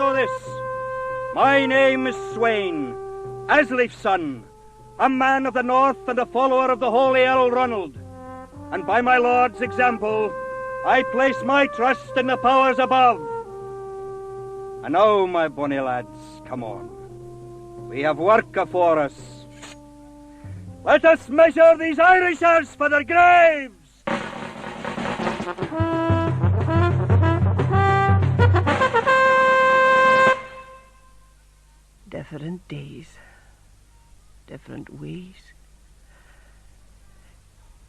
know this. My name is Sweyn, Asliefsson, a man of the north and a follower of the holy Earl Ronald. And by my lord's example, I place my trust in the powers above. And now, my bonny lads, come on. We have work afore us. Let us measure these Irishers for their graves! Different days, different ways.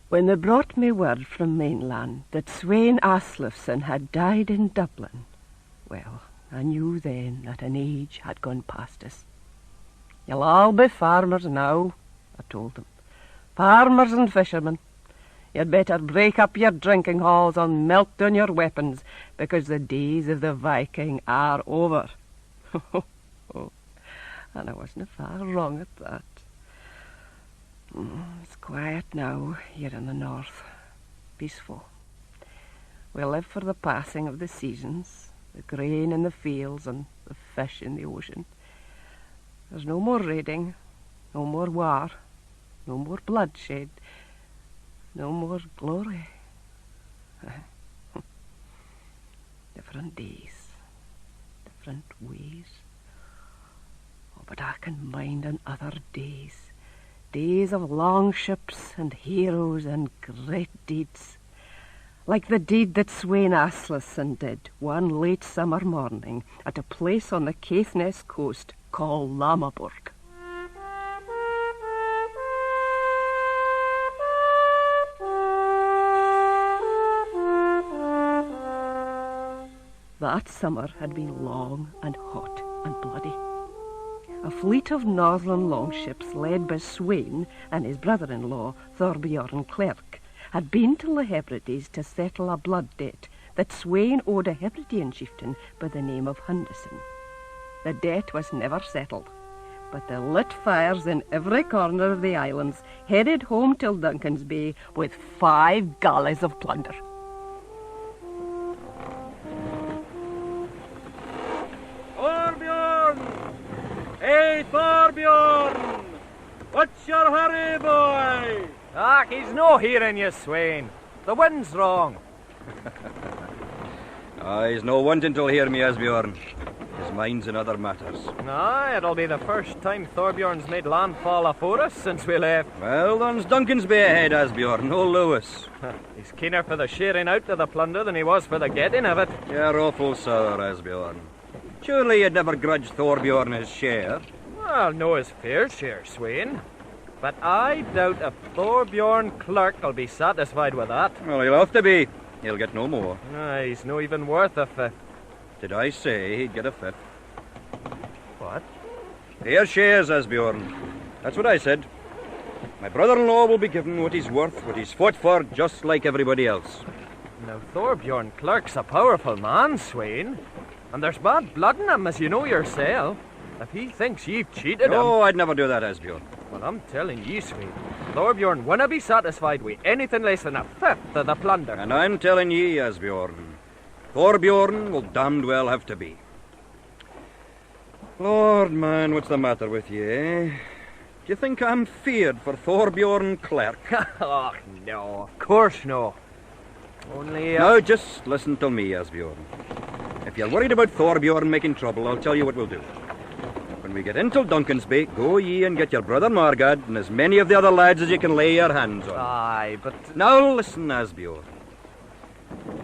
When they brought me word from mainland that Sweyn Asliefsson had died in Dublin, well, I knew then that an age had gone past us. You'll all be farmers now, I told them. Farmers and fishermen. You'd better break up your drinking halls and melt down your weapons, because the days of the Viking are over. And I wasn't far wrong at that. It's quiet now here in the north. Peaceful. We live for the passing of the seasons, the grain in the fields and the fish in the ocean. There's no more raiding, no more war, no more bloodshed, no more glory. Different days, different ways. Oh, but I can mind on other days, days of long ships and heroes and great deeds. Like the deed that Sweyn Asliefsson did one late summer morning at a place on the Caithness coast called Lamaburg. That summer had been long and hot and bloody. A fleet of northern longships led by Sweyn and his brother-in-law, Thorbjorn Klerk, had been to the Hebrides to settle a blood debt that Sweyn owed a Hebridean chieftain by the name of Hundason. The debt was never settled, but they lit fires in every corner of the islands, headed home till Duncan's Bay with 5 galleys of plunder. Thorbjorn! Hey, Thorbjorn! What's your hurry, boy? Ah, he's no hearing you, Sweyn. The wind's wrong. He's no wanting to hear me, Asbjorn. His mind's in other matters. Aye, it'll be the first time Thorbjorn's made landfall afore us since we left. Well, there's Duncan's Bay ahead, Asbjorn, no Lewis. He's keener for the sharing out of the plunder than he was for the getting of it. You're awful sour, Asbjorn. Surely you'd never grudge Thorbjorn his share. Well, no his fair share, Sweyn. But I doubt if Thorbjorn Klerk will be satisfied with that. Well, he'll have to be. He'll get no more. He's no even worth a fifth. Did I say he'd get a fifth? What? Fair shares, Asbjorn. That's what I said. My brother-in-law will be given what he's worth, what he's fought for, just like everybody else. Now, Thorbjorn Klerk's a powerful man, Sweyn. And there's bad blood in him, as you know yourself. If he thinks you've cheated him... No, I'd never do that, Asbjorn. Well, I'm telling you, Sweyn, Thorbjorn wouldn't be satisfied with anything less than a fifth of the plunder. And I'm telling ye, Asbjorn, Thorbjorn will damned well have to be. Lord, man, what's the matter with ye, eh? Do you think I'm feared for Thorbjorn Klerk? Oh, no, of course no. Only... Now, just listen to me, Asbjorn. If you're worried about Thorbjorn making trouble, I'll tell you what we'll do. When we get into Duncan's Bay, go ye and get your brother Margad and as many of the other lads as you can lay your hands on. Aye, but... Now listen, Asbjorn.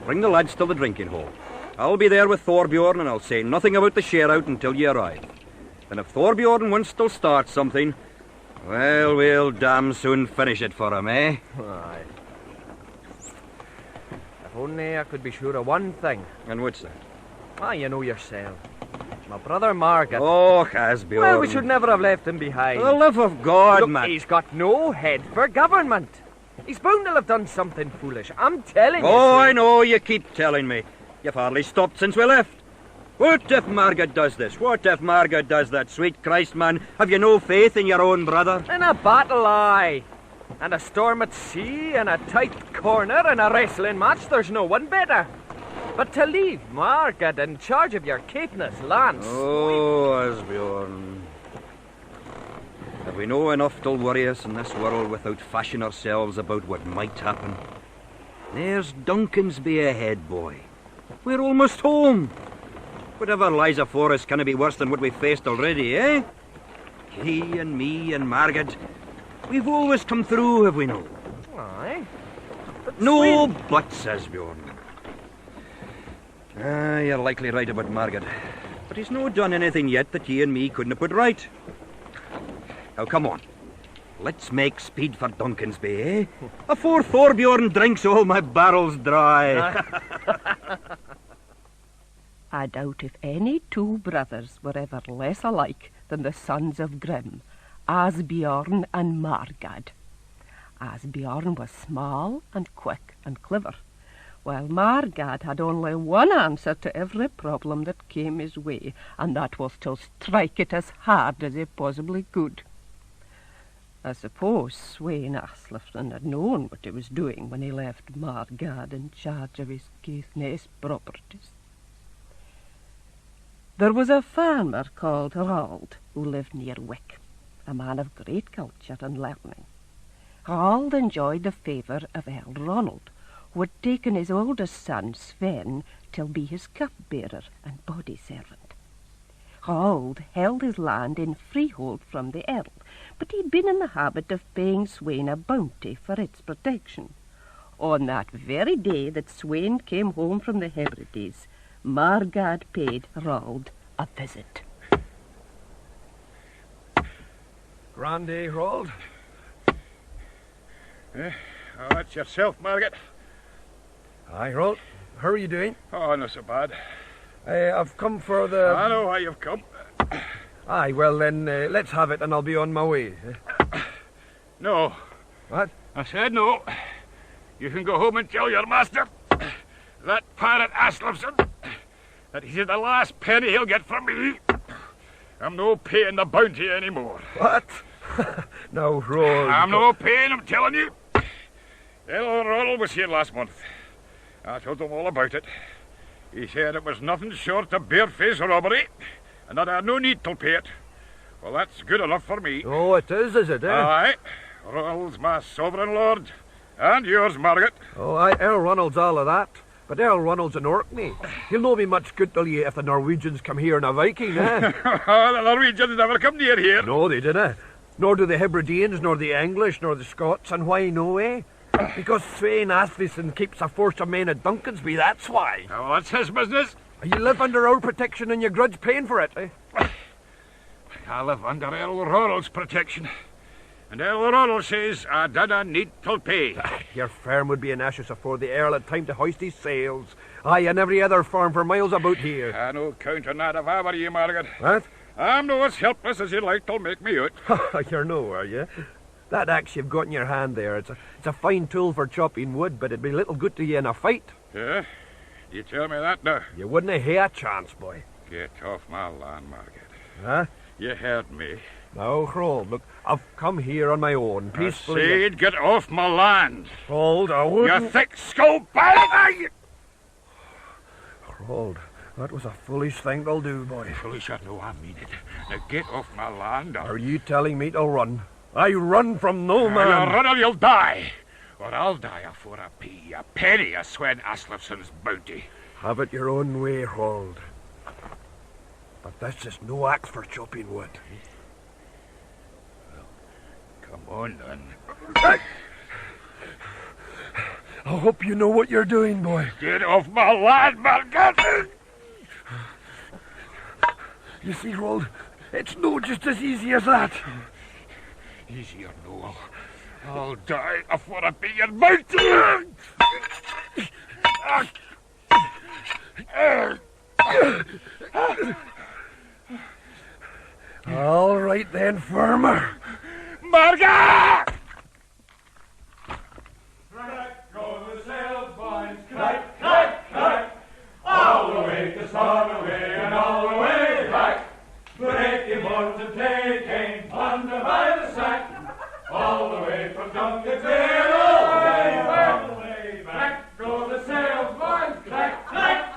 Bring the lads to the drinking hall. I'll be there with Thorbjorn and I'll say nothing about the share-out until you arrive. And if Thorbjorn wants to start something, well, we'll damn soon finish it for him, eh? Aye. If only I could be sure of one thing. And what's that? You know yourself. My brother Margad. Oh, Asbjorn. Well, we should never have left him behind. For the love of God, Look, man. He's got no head for government. He's bound to have done something foolish. I'm telling you. Oh, I know, you keep telling me. You've hardly stopped since we left. What if Margad does this? What if Margad does that? Sweet Christ, man, have you no faith in your own brother? In a battle, aye. And a storm at sea, and a tight corner, and a wrestling match, there's no one better. But to leave Margad in charge of your Caithness lance. Oh, Asbjorn. Have we no enough to worry us in this world without fashing ourselves about what might happen? There's Duncansby ahead, boy. We're almost home. Whatever lies afore us can't be worse than what we've faced already, eh? He and me and Margad, we've always come through, have we no? Aye. But No Sweyn... buts, Asbjorn. You're likely right about Margad. But he's no done anything yet that ye and me couldn't have put right. Now, come on. Let's make speed for Duncansby, eh? Afore Thorbjorn drinks all my barrels dry. I doubt if any two brothers were ever less alike than the sons of Grim, Asbjorn and Margad. Asbjorn was small and quick and clever, while Margad had only one answer to every problem that came his way, and that was to strike it as hard as he possibly could. I suppose Sweyn Asliefsson had known what he was doing when he left Margad in charge of his Caithness properties. There was a farmer called Hroald who lived near Wick, a man of great culture and learning. Hroald enjoyed the favour of Earl Ronald, who had taken his oldest son, Sven, to be his cupbearer and body servant. Hroald held his land in freehold from the Earl, but he'd been in the habit of paying Sweyn a bounty for its protection. On that very day that Sweyn came home from the Hebrides, Margad paid Hroald a visit. Grand day, Hroald. Oh, that's yourself, Margad. Aye, Hroald. How are you doing? Oh, not so bad. I've come for the... I know why you've come. Aye, well then, let's have it and I'll be on my way. No. What? I said no. You can go home and tell your master, that pirate Asliefsson, that he's the last penny he'll get from me. I'm no paying the bounty anymore. What? No, Hroald. I'm no paying, I'm telling you. Earl was here last month. I told him all about it. He said it was nothing short of barefaced robbery, and that I had no need to pay it. Well, that's good enough for me. Oh, it is it, eh? Aye. Hroald's my sovereign lord. And yours, Margad. Oh, aye, Earl Ronald's all of that. But Earl Ronald's an Orkney. He'll no be much good to you if the Norwegians come here in a Viking, eh? The Norwegians never come near here. No, they dinna. Nor do the Hebrideans, nor the English, nor the Scots. And why no, eh? Because Sweyn Asliefsson keeps a force of men at Duncansby, that's why. Oh, that's his business. You live under our protection and you grudge paying for it, eh? I live under Earl Ronald's protection. And Earl Ronald says I dinna need to pay. Your firm would be in ashes afore the Earl had time to hoist his sails. Aye, and every other farm for miles about here. I no count on that if I were you, Margad. What? I'm no as helpless as you'd like to make me out. You're no, are you? That axe you've got in your hand there, it's a fine tool for chopping wood, but it'd be little good to you in a fight. Yeah? You tell me that now? You wouldn't have a chance, boy. Get off my land, Margad. Huh? You heard me. Now, Hroald, look, I've come here on my own, peacefully. I said get off my land. Hroald, I wouldn't... You thick-skulled pirate! Hroald, that was a foolish thing to do, boy. Foolish, I know I mean it. Now get off my land. Are you telling me to run? I run from no man. You'll run or you'll die. Or I'll die afore I pay a penny of Sweyn Asliefsson's bounty. Have it your own way, Hroald. But this is no axe for chopping wood. Come on, then. I hope you know what you're doing, boy. Get off my land, Margad! You see, Hroald, it's no just as easy as that. Easier, no. I'll die afore I pay your bounty! All right then, farmer. Margad! Crack go the sails, boys, crack, crack, crack. All the way to Stornoway and all the way back. Breaking boards and taking plunder by the sack. All the way from Duncansby and all the way back. Crack go the sails, boys, crack, crack,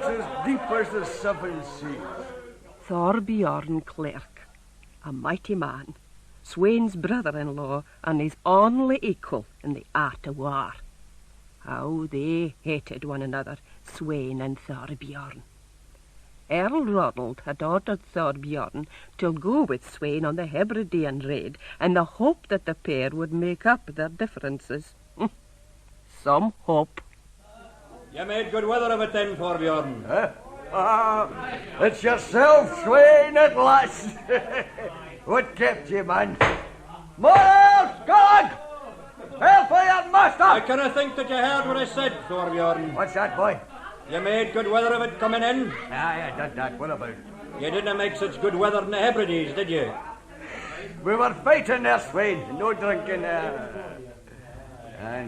as deep as the seven seas. Thorbjorn Klerk, a mighty man, Sweyn's brother-in-law and his only equal in the art of war. How they hated one another, Sweyn and Thorbjorn. Earl Hroald had ordered Thorbjorn to go with Sweyn on the Hebridean raid in the hope that the pair would make up their differences. Some hope. You made good weather of it then, Thorbjorn. It's yourself, Sweyn, at last. What kept you, man? More else, God! Help for your master! I kinda think that you heard what I said, Thorbjorn. What's that, boy? You made good weather of it coming in. Aye, I did that. What about it? You didn't make such good weather in the Hebrides, did you? We were fighting there, Sweyn. No drinking. And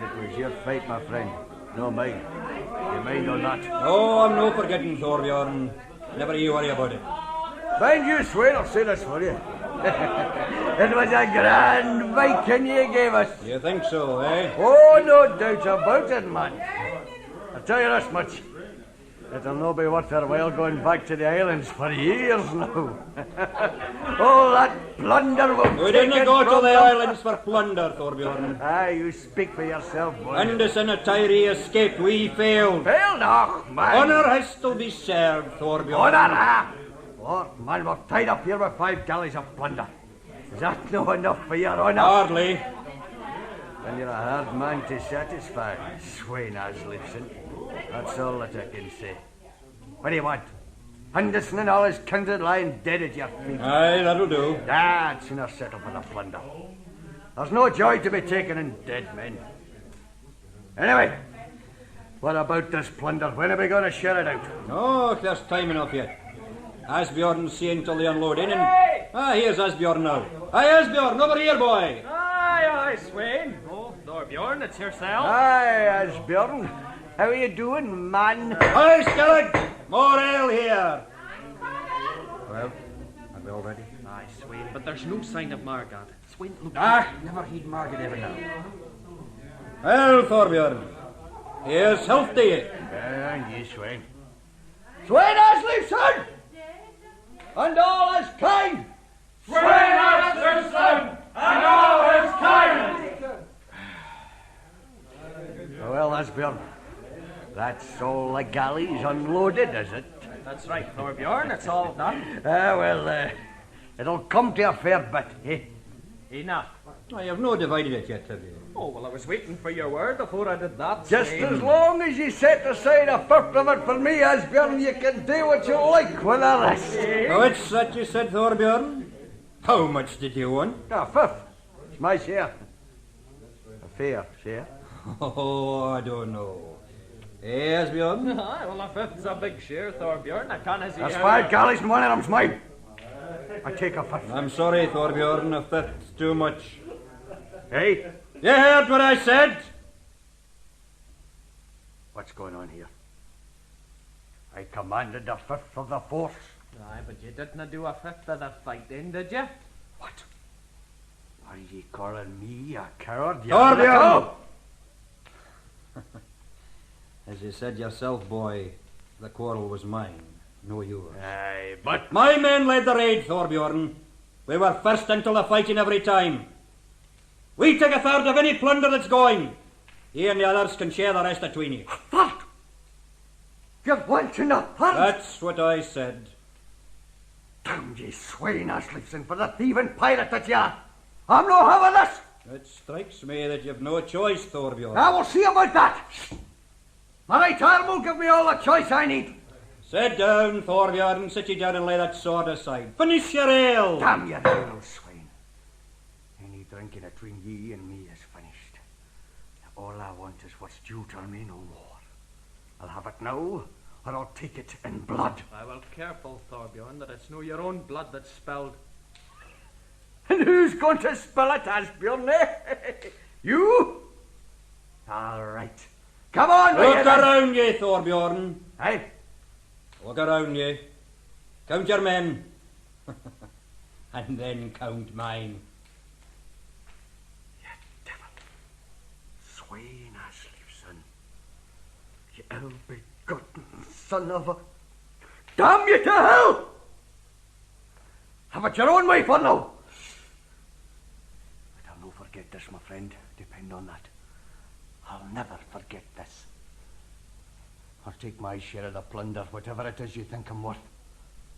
it was your fight, my friend. No mine. You mind or not? Oh, I'm no forgetting, Thorbjorn. Never you worry about it. Mind you, Sweyn, I'll say this for you. It was a grand Viking you gave us. You think so, eh? Oh, no doubt about it, man. I'll tell you this much. It'll no be worth our while going back to the islands for years now. All that plunder will We didn't go to the islands for plunder, Thorbjorn. Aye, you speak for yourself, boy. And as in a Tyree escaped, we failed. Failed? Oh, man. Honour has to be served, Thorbjorn. Honour, ah? Oh, man, we're tied up here with 5 galleys of plunder. Is that no enough for your honour? Hardly. Then you're a hard man to satisfy, Sweyn Asliefsson. That's all that I can say. What do you want? Henderson and all his kindred lying dead at your feet. Aye, that'll do. I'd sooner settle for the plunder. There's no joy to be taken in dead men. Anyway, what about this plunder? When are we going to share it out? Oh, there's time enough yet. Asbjorn's seeing till the unloading and... Hey! Here's Asbjorn now. Aye, Asbjorn, over here, boy. Aye, Sweyn. Oh, Thorbjorn, it's yourself. Aye, Asbjorn. How are you doing, man? Aye, Skellig. More ale here. Well, are we all ready? Aye, Sweyn, but there's no sign of Margad. Sweyn, look. Never heed Margad ever now. Well, Thorbjorn, here's health to you. And you, Sweyn. Sweyn Asliefsson! And all his kind! Sweyn Asliefsson and all his kind! Well, Asbjorn, that's all the galleys unloaded, is it? That's right, Thorbjorn, it's all done. It'll come to a fair bit, eh? Enough. I have no divided it yet, have you? Oh, well, I was waiting for your word before I did that. Just Sweyn. as long as you set aside a fifth of it for me, Asbjorn, you can do what you like with the rest. What's that you said, Thorbjorn? How much did you want? A fifth. It's my share. A fair share. Oh, I don't know. Eh, Asbjorn? Aye, well, a fifth's a big share, Thorbjorn. I can't see That's how 5 galleys and one of them's mine. I take a fifth. I'm sorry, Thorbjorn, a fifth's too much. Hey? You heard what I said? What's going on here? I commanded a fifth of the force. Aye, but you didn't do a fifth of the fighting, did you? What? Are ye calling me a coward? Thorbjorn! As you said yourself, boy, the quarrel was mine, no yours. Aye, but... My men led the raid, Thorbjorn. We were first into the fighting every time. We take a third of any plunder that's going. You and the others can share the rest between you. What? You're wanting a third? That's what I said. Damn ye, Sweyn Asliefsson, for the thieving pirate that you are. I'm no having this. It strikes me that you've no choice, Thorbjorn. I will see about that. My right arm will give me all the choice I need. Sit down, Thorbjorn. Sit you down and lay that sword aside. Finish your ale. Damn your ale, Sweyn. Any drinking between ye and me is finished. All I want is what's due to me no more. I'll have it now, or I'll take it in blood. Aye, well, careful, Thorbjorn, that it's no your own blood that's spilled. And who's going to spill it, Asbjorn, eh? You? All right. Come on, Look around ye, Thorbjorn. Hey? Look around ye. Count your men. And then count mine. You devil. Sweyn Asliefsson. You ill-begotten son of a... Damn you to hell! Have it your own way for now. But I'll no forget this, my friend. Depend on that. I'll never forget this. I'll take my share of the plunder, whatever it is you think I'm worth.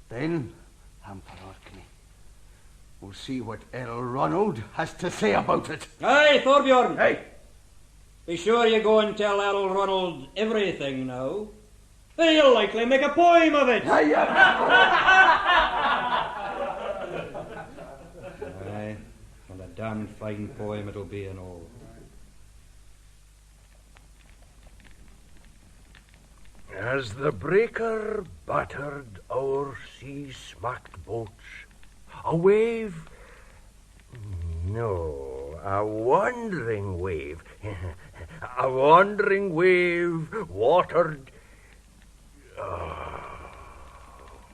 Then I'm for Orkney. We'll see what Earl Ronald has to say about it. Aye, Thorbjorn. Hey! Be sure you go and tell Earl Ronald everything now. He'll likely make a poem of it. Aye, Aye, and a damn fine poem it'll be and all. As the breaker battered our sea-smacked boats, a wave... No, a wandering wave. A wandering wave watered...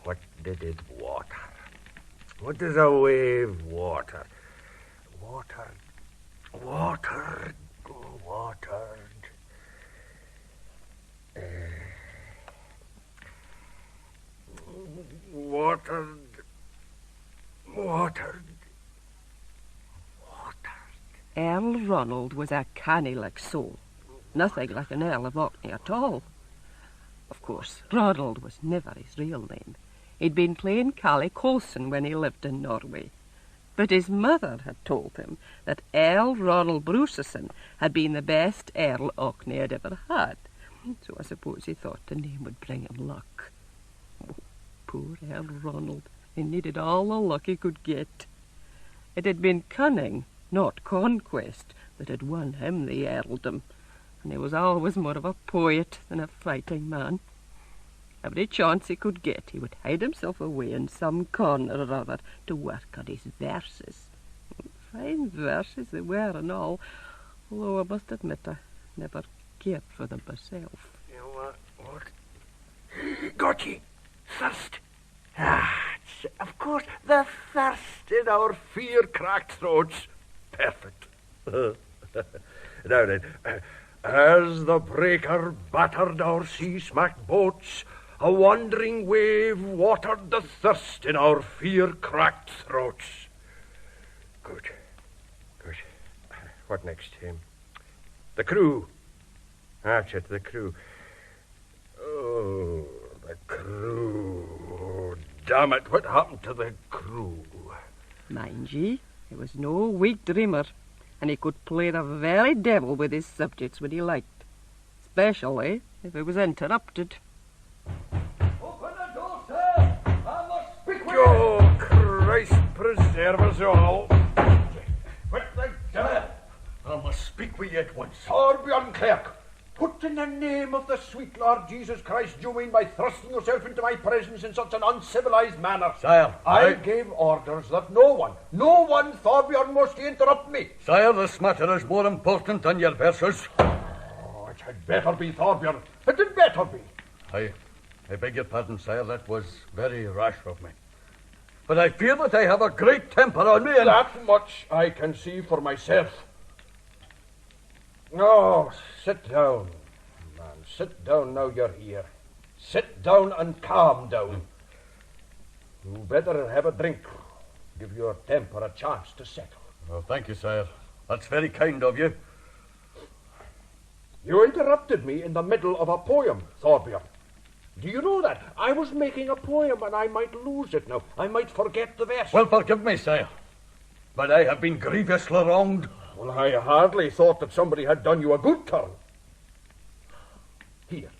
what did it water? What does a wave water? Watered. Watered. Earl Ronald was a canny-like soul. Nothing like an Earl of Orkney at all. Of course, Ronald was never his real name. He'd been plain Calle Colson when he lived in Norway. But his mother had told him that Earl Ronald Bruceson had been the best Earl Orkney had ever had. So I suppose he thought the name would bring him luck. Oh, poor Earl Ronald. He needed all the luck he could get. It had been cunning, not conquest, that had won him the earldom, and he was always more of a poet than a fighting man. Every chance he could get, he would hide himself away in some corner or other to work on his verses. Fine verses they were and all, although I must admit I never cared for them myself. You know what? Got ye? Thirst. It's, of course, the thirst in our fear-cracked throats. Perfect. Now then, as the breaker battered our sea-smacked boats, a wandering wave watered the thirst in our fear-cracked throats. Good. What next? The crew. That's it, the crew. Oh, the crew. Oh, damn it, what happened to the crew? Mind ye, he was no weak dreamer, and he could play the very devil with his subjects when he liked, especially if he was interrupted. Open the door, sir! I must speak with you! Oh, Christ preserve us all. What the devil? I must speak with you at once. Thorbjorn Klerk, what in the name of the sweet Lord Jesus Christ do you mean by thrusting yourself into my presence in such an uncivilized manner? Sire, I gave orders that no one, Thorbjorn, must interrupt me. Sire, this matter is more important than your verses. Oh, it had better be, Thorbjorn. It had better be. I beg your pardon, sire. That was very rash of me. But I fear that I have a great temper on me, and... That much I can see for myself. Oh, sit down, man. Sit down now you're here. Sit down and calm down. You better have a drink. Give your temper a chance to settle. Oh, thank you, sire. That's very kind of you. You interrupted me in the middle of a poem, Thorbjorn. Do you know that? I was making a poem and I might lose it now. I might forget the verse. Well, forgive me, sire. But I have been grievously wronged. Well, I hardly thought that somebody had done you a good turn. Here.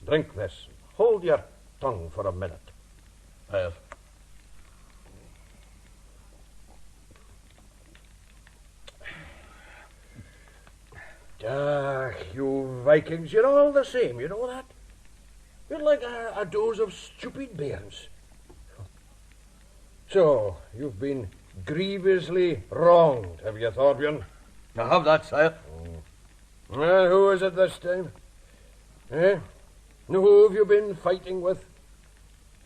Drink this. Hold your tongue for a minute. Sire. You Vikings, you're all the same, you know that? You're like a dose of stupid bairns. So, you've been grievously wronged, have you, Thorbjorn? I have that, sire. Well, who is it this time? Who have you been fighting with?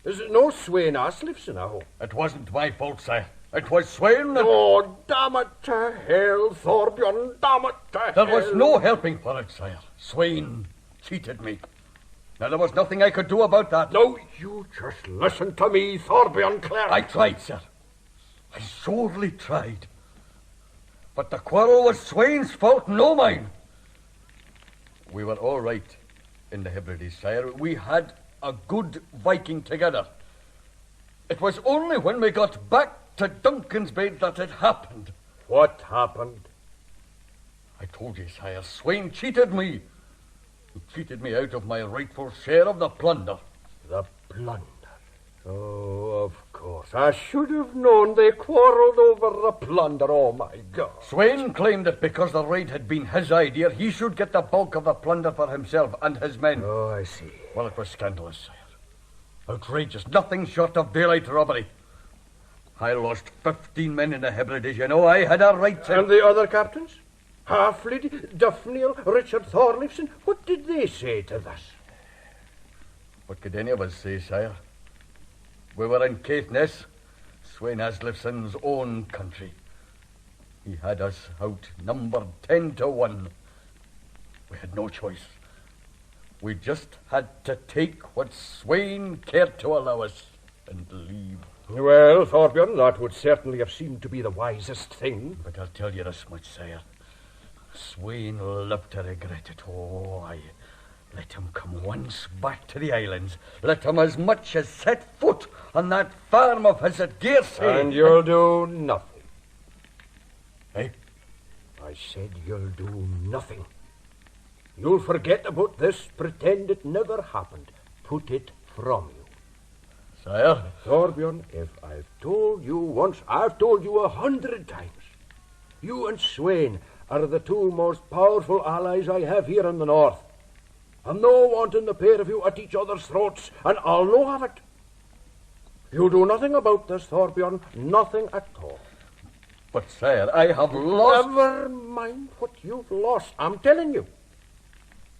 Is it no Sweyn Asliefsson, I hope? It wasn't my fault, sire. It was Sweyn that... Oh, damn it to hell, Thorbjorn, damn it to hell. There was no helping for it, sire. Sweyn cheated me. Now, there was nothing I could do about that. No, you just listen to me, Thorbjorn Klerk. I tried, sir. I sorely tried. But the quarrel was Sweyn's fault, no mine. We were all right in the Hebrides, sire. We had a good Viking together. It was only when we got back to Duncan's Bay that it happened. What happened? I told you, sire, Sweyn cheated me. He cheated me out of my rightful share of the plunder. The plunder? Oh, of course. I should have known they quarrelled over the plunder. Oh, my God. Sweyn claimed that because the raid had been his idea, he should get the bulk of the plunder for himself and his men. Oh, I see. Well, it was scandalous, sire. Outrageous. Nothing short of daylight robbery. I lost 15 men in the Hebrides, you know. I had a right to... And the other captains? Halflead, Duffneil, Richard Thorleifson, what did they say to this? What could any of us say, sire? We were in Caithness, Sweyn Asliefsson's own country. He had us outnumbered 10-1. We had no choice. We just had to take what Sweyn cared to allow us and leave. Well, Thorbjorn, that would certainly have seemed to be the wisest thing. But I'll tell you this much, sire. Sweyn lived to regret it. Oh, I let him come once back to the islands. Let him as much as set foot on that farm of his at Gerry. And you'll do nothing. Eh? I said you'll do nothing. You'll forget about this, pretend it never happened. Put it from you. Sire? Thorbjorn, if I've told you once, I've told you 100 times. You and Sweyn are the two most powerful allies I have here in the north. I'm no wanting the pair of you at each other's throats, and I'll no have it. You'll do nothing about this, Thorbjorn, nothing at all. But, sire, I have lost... Never mind what you've lost, I'm telling you.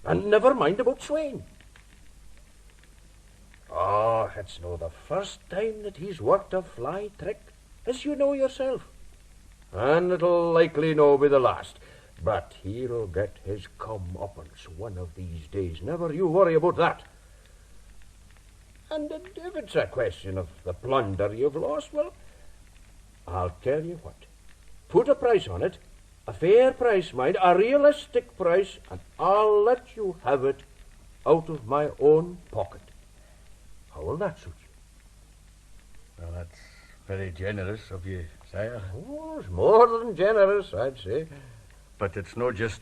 And never mind about Sweyn. Oh, it's no the first time that he's worked a fly trick, as you know yourself. And it'll likely no be the last. But he'll get his comeuppance one of these days. Never you worry about that. And if it's a question of the plunder you've lost, well, I'll tell you what. Put a price on it, a fair price, mind, a realistic price, and I'll let you have it out of my own pocket. How will that suit you? Well, that's very generous of you, sire. Oh, it's more than generous, I'd say. But it's no just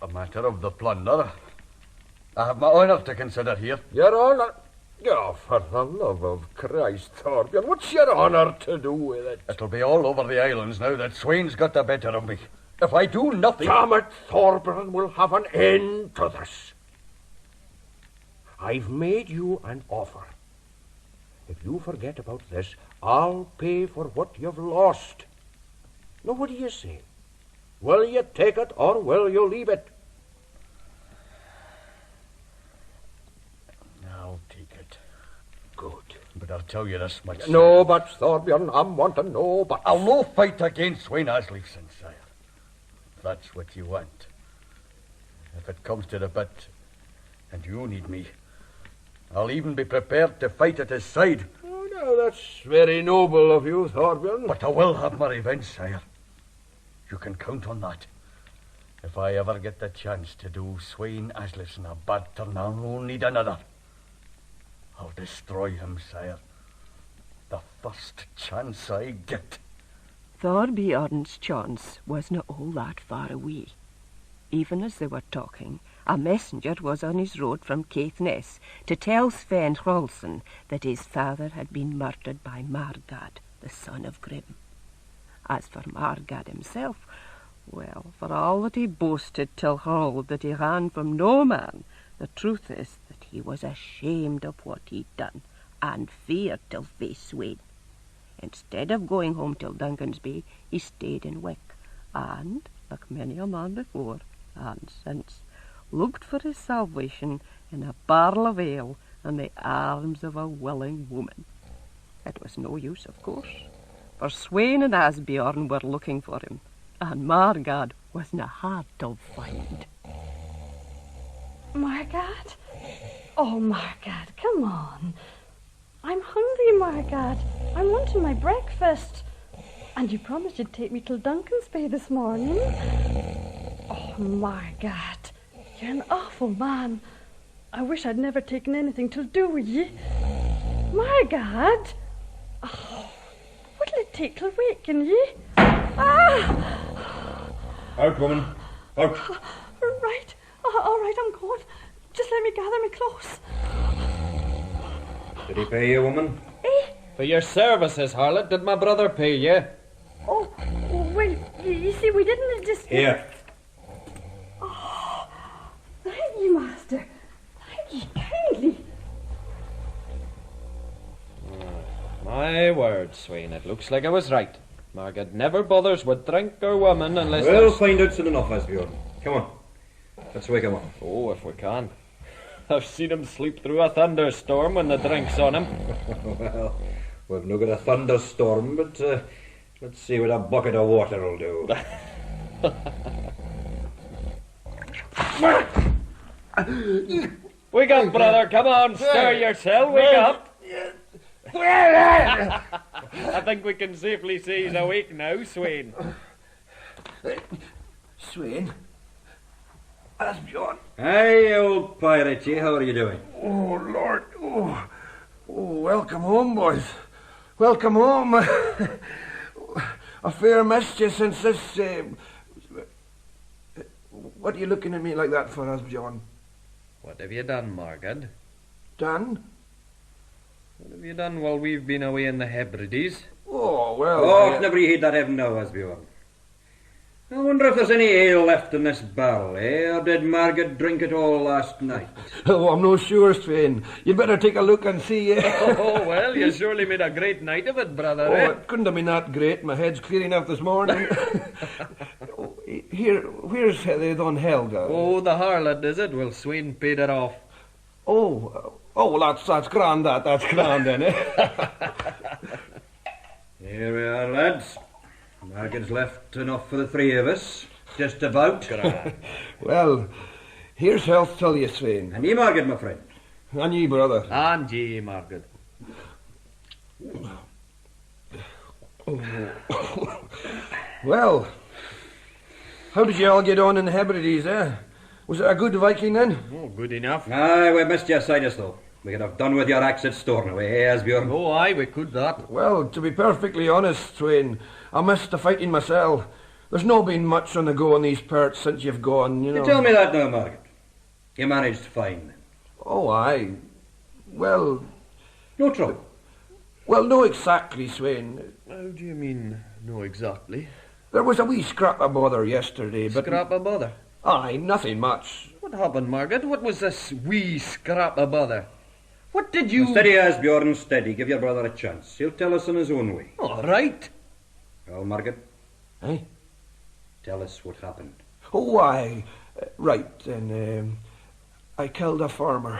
a matter of the plunder. I have my honour to consider here. Your honour? Oh, for the love of Christ, Thorbjorn, what's your honour to do with it? It'll be all over the islands now that Sweyn's got the better of me. If I do nothing... Damn it, Thorbjorn, we'll have an end to this. I've made you an offer. If you forget about this, I'll pay for what you've lost. Now, what do you say? Will you take it or will you leave it? I'll take it. Good. But I'll tell you this much. No buts, Thorbjorn. I'm wanting no buts. I'll no fight against Sweyn Asliefsson, sire. If that's what you want. If it comes to the bit, and you need me, I'll even be prepared to fight at his side. Oh, no, that's very noble of you, Thorbjorn. But I will have my revenge, sire. You can count on that. If I ever get the chance to do Sweyn Asliefsson a bad turn, I'll no need another. I'll destroy him, sire. The first chance I get. Thorbjorn's chance wasn't all that far away. Even as they were talking, a messenger was on his road from Caithness to tell Sven Hroaldsson that his father had been murdered by Margad, the son of Grim. As for Margad himself, well, for all that he boasted till Hroald that he ran from no man, the truth is that he was ashamed of what he'd done, and feared to face Sweyn. Instead of going home till Duncan's Bay, he stayed in Wick, and, like many a man before and since, looked for his salvation in a barrel of ale and the arms of a willing woman. It was no use, of course, for Sweyn and Asbjorn were looking for him, and Margad wasn't hard to find. Margad? Oh, Margad, come on. I'm hungry, Margad. I'm wanting my breakfast. And you promised you'd take me till Duncan's Bay this morning. Oh, Margad, you're an awful man. I wish I'd never taken anything to do with ye. Margad! Oh, what'll it take till waking ye? Ah! Out, woman. Out. Right. All right, I'm going. Just let me gather my clothes. Did he pay you, woman? Eh? For your services, harlot, did my brother pay you? Oh, well, you see, we didn't just... Here. Oh, thank you, master. Thank you kindly. My word, Sweyn, it looks like I was right. Margad never bothers with drink or woman unless We'll find out soon enough, Asbjorn. Come on. Let's wake him up. Oh, if we can. I've seen him sleep through a thunderstorm when the drink's on him. Well, we've no got a thunderstorm, but let's see what a bucket of water will do. Wake up, brother. Come on, stir yourself. Wake up. I think we can safely say he's awake now, Sweyn. Sweyn? Asbjorn? Hey, old pirate, how are you doing? Oh, Lord. Oh, welcome home, boys. Welcome home. A fair missed you since this... What are you looking at me like that for, Asbjorn? What have you done, Margad? Done? What have you done while we've been away in the Hebrides? Oh, well... Oh, never you heed that heaven now, Asbjorn. I wonder if there's any ale left in this barrel, eh? Or did Margad drink it all last night? Oh, I'm no sure, Sven. You'd better take a look and see. Oh, well, you surely made a great night of it, brother. Oh, eh? it couldn't have been that great. My head's clear enough this morning. Oh, here, where's the Helga? Oh, the harlot, is it? Well, Sweyn paid it off. Oh, well, that's grand, that's grand, then, eh? Here we are, lads. Margad's left enough for the three of us. Just about. Well, here's health till you, Sven. And ye, Margad, my friend. And ye, brother. And ye, Margad. Well, how did you all get on in the Hebrides, eh? Was it a good Viking, then? Oh, good enough. Aye, we missed your sights, though. We could have done with your axe at Stornoway, eh, Asbjorn? Oh, aye, we could that. Well, to be perfectly honest, Sweyn, I missed the fighting myself. There's no been much on the go in these parts since you've gone, you know. You tell me that now, Margad. You managed fine, then? Oh, aye. Well... No trouble? Well, no exactly, Sweyn. How do you mean, no exactly? There was a wee scrap of bother yesterday, but... Scrap of bother? Aye, nothing much. What happened, Margad? What was this wee scrap of bother? What did you... Steady, Asbjorn, steady. Give your brother a chance. He'll tell us in his own way. All right. Well, Margad? Eh? Tell us what happened. Oh, aye. Right, then, I killed a farmer.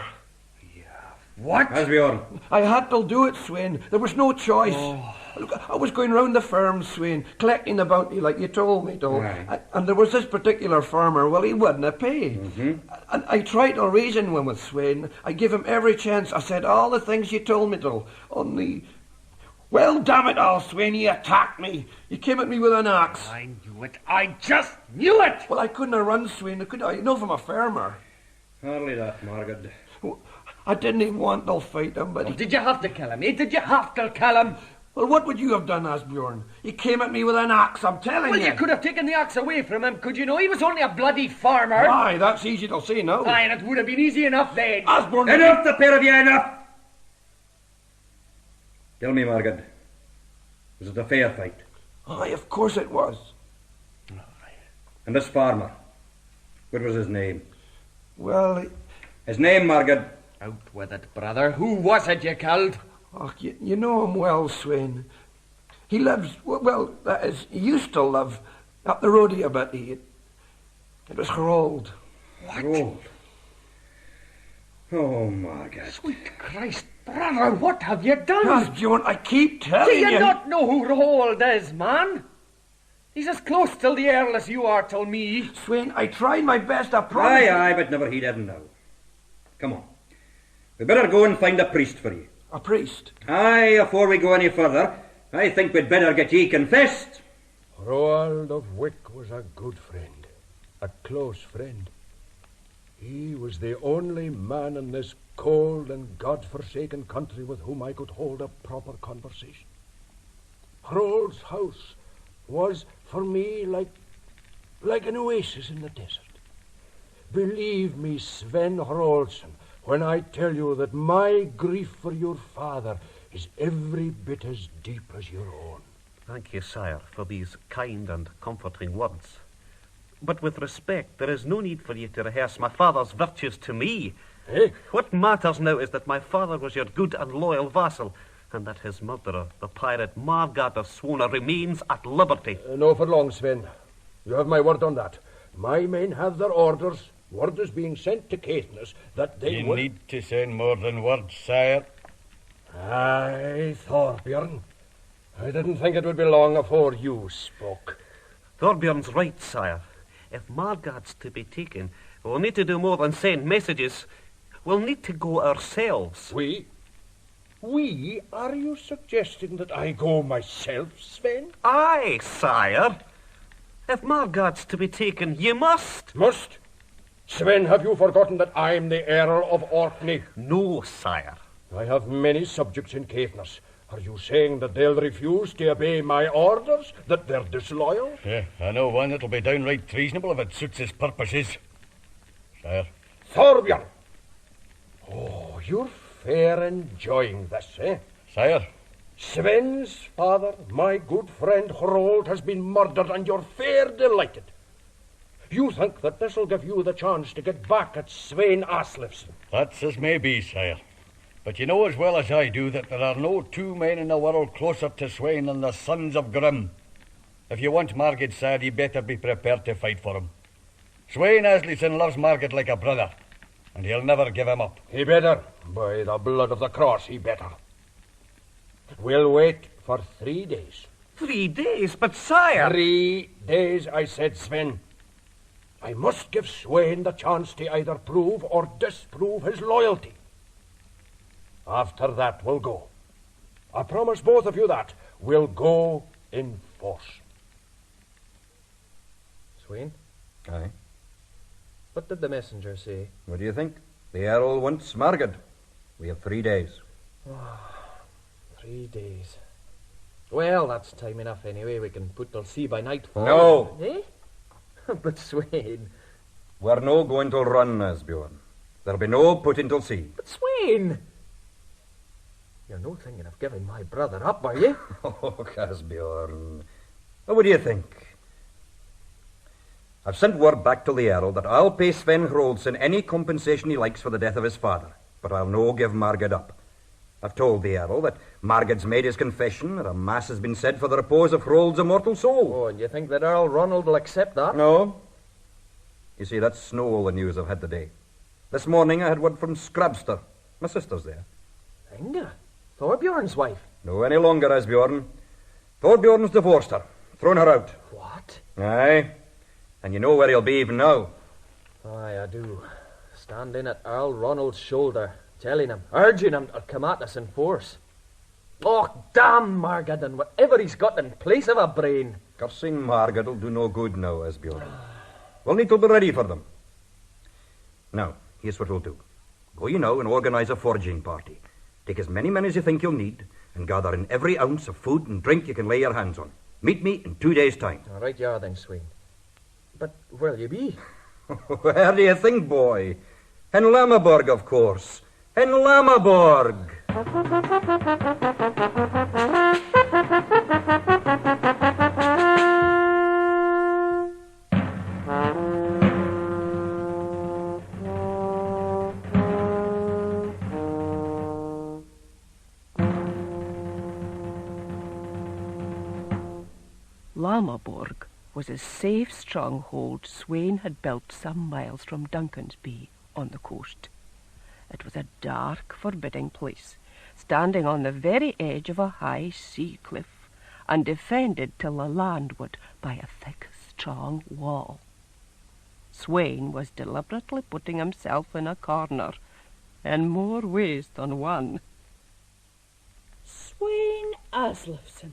What? Asbjorn. I had to do it, Sweyn. There was no choice. Oh. Look, I was going round the farm, Sweyn, collecting the bounty like you told me to. Right. And there was this particular farmer, well, he wouldn't pay. Mm-hmm. And I tried to reason with Sweyn. I gave him every chance. I said all the things you told me to. Only... Well, damn it all, Sweyn, you attacked me. You came at me with an axe. I knew it. I just knew it! Well, I couldn't have run, Sweyn. Could I? You know, from a farmer. Hardly that, Margad. I didn't even want to fight him, but... Well, did you have to kill him, eh? Did you have to kill him? Well, what would you have done, Asbjorn? He came at me with an axe, I'm telling you. Well, you could have taken the axe away from him, could you know? He was only a bloody farmer. Aye, that's easy to say now. Aye, and it would have been easy enough then. Asbjorn... Enough, the pair of you, enough! Tell me, Margad, was it a fair fight? Aye, of course it was. And this farmer, what was his name? Well, His name, Margad? Out with it, brother. Who was it you killed? oh, you know him well, Sweyn. He lives, well, that is, he used to live up the road here, but it was Hroald. What? Hroald. Oh, Margad. Sweet Christ, brother, what have you done? Asbjorn, I keep telling Do you. you not know who Hroald is, man? He's as close to the Earl as you are to me. Sweyn, I tried my best, I promise. Aye, but never heed heaven now. Come on. We better go and find a priest for ye. A priest? Aye, afore we go any further, I think we'd better get ye confessed. Hroald of Wick was a good friend, a close friend. He was the only man in this cold and God-forsaken country with whom I could hold a proper conversation. Hroald's house was, for me, like an oasis in the desert. Believe me, Sven Hroaldsson, when I tell you that my grief for your father is every bit as deep as your own. Thank you, sire, for these kind and comforting words. But with respect, there is no need for you to rehearse my father's virtues to me. Eh? What matters now is that my father was your good and loyal vassal, and that his murderer, the pirate Margad of Sweyn, remains at liberty. No for long, Sven. You have my word on that. My men have their orders. Word is being sent to Caithness that they You will... need to send more than words, sire. Aye, Thorbjorn. I didn't think it would be long afore you spoke. Thorbjorn's right, sire. If Margad's to be taken, we'll need to do more than send messages. We'll need to go ourselves. We? Are you suggesting that I go myself, Sven? Aye, sire. If Margad's to be taken, you must. Must? Sven, have you forgotten that I'm the Earl of Orkney? No, sire. I have many subjects in Caithness. Are you saying that they'll refuse to obey my orders? That they're disloyal? Yeah, I know one that'll be downright treasonable if it suits his purposes. Sire. Thorbjorn! Oh, you're fair enjoying this, eh? Sire. Sven's father, my good friend Hroald, has been murdered, and you're fair delighted. You think that this'll give you the chance to get back at Sweyn Asliefsson? That's as may be, sire. But you know as well as I do that there are no two men in the world closer to Sweyn than the sons of Grim. If you want Margad, sire, you better be prepared to fight for him. Sweyn Asliefsson loves Margad like a brother, and he'll never give him up. He better. By the blood of the cross, he better. We'll wait for 3 days. 3 days? But, sire... 3 days, I said, Sven. I must give Sweyn the chance to either prove or disprove his loyalty. After that, we'll go. I promise both of you that. We'll go in force. Sweyn, Aye. what did the messenger say? What do you think? The Earl wants Margad. We have 3 days. 3 days. Well, that's time enough anyway. We can put till sea by nightfall. No. Eh? But Sweyn... We're no going to run, Asbjorn. There'll be no putting till sea. But Sweyn... You're no thinking of giving my brother up, are you? Oh, Asbjorn. What do you think? I've sent word back to the Earl that I'll pay Sven Hroaldsson any compensation he likes for the death of his father, but I'll no give Margad up. I've told the Earl that Margad's made his confession, that a mass has been said for the repose of Hroald's immortal soul. Oh, and you think that Earl Ronald will accept that? No. You see, that's no all the news I've had today. This morning I had word from Scrabster. My sister's there. Helga? Thorbjorn's wife? No any longer, Asbjorn. Thorbjorn's divorced her, thrown her out. What? Aye. And you know where he'll be even now. Aye, I do. Standing at Earl Ronald's shoulder, telling him, urging him to come at us in force. Oh, damn Margad and whatever he's got in place of a brain. Cursing Margad will do no good now, Asbjorn. We'll need to be ready for them. Now, here's what we'll do. Go you now and organise a foraging party. Take as many men as you think you'll need, and gather in every ounce of food and drink you can lay your hands on. Meet me in 2 days' time. All right, you are then, Sweyn. But where'll you be? Where do you think, boy? In Lammerborg, of course. In Lammerborg. Lammerborg was a safe stronghold Sweyn had built some miles from Duncansby on the coast. It was a dark, forbidding place, standing on the very edge of a high sea cliff, and defended till the landward by a thick, strong wall. Sweyn was deliberately putting himself in a corner, in more ways than one. Sweyn Asliefsson,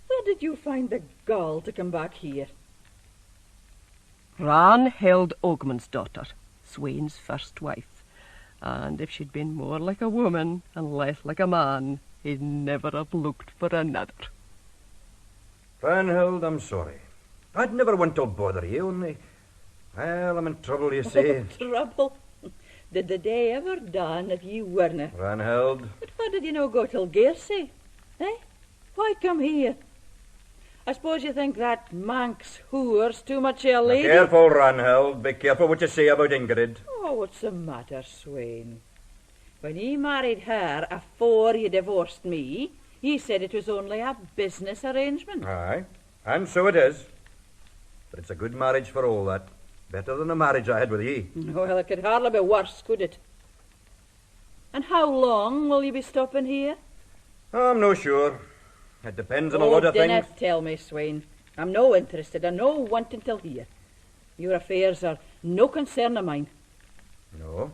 where did you find the gall to come back here? Ragnhild Ogmundsdottlr, Sweyn's first wife, and if she'd been more like a woman and less like a man, he'd never have looked for another. Ragnhild, I'm sorry. I'd never want to bother you, only... Well, I'm in trouble, you see. Oh, trouble? Did the day ever dawn that ye werena? Ragnhild. But why did you no go till Gerry? Eh? Why come here? I suppose you think that Manx whore's too much of a lady? Be careful, Ragnhild. Be careful what you say about Ingrid. Oh, what's the matter, Sweyn? When ye married her afore you divorced me, ye said it was only a business arrangement. Aye, and so it is. But it's a good marriage for all that. Better than the marriage I had with ye. Well, it could hardly be worse, could it? And how long will you be stopping here? I'm no sure. It depends on a lot of dinna things. Tell me, Sweyn. I'm no interested. I'm no wanting till here. Your affairs are no concern of mine. No,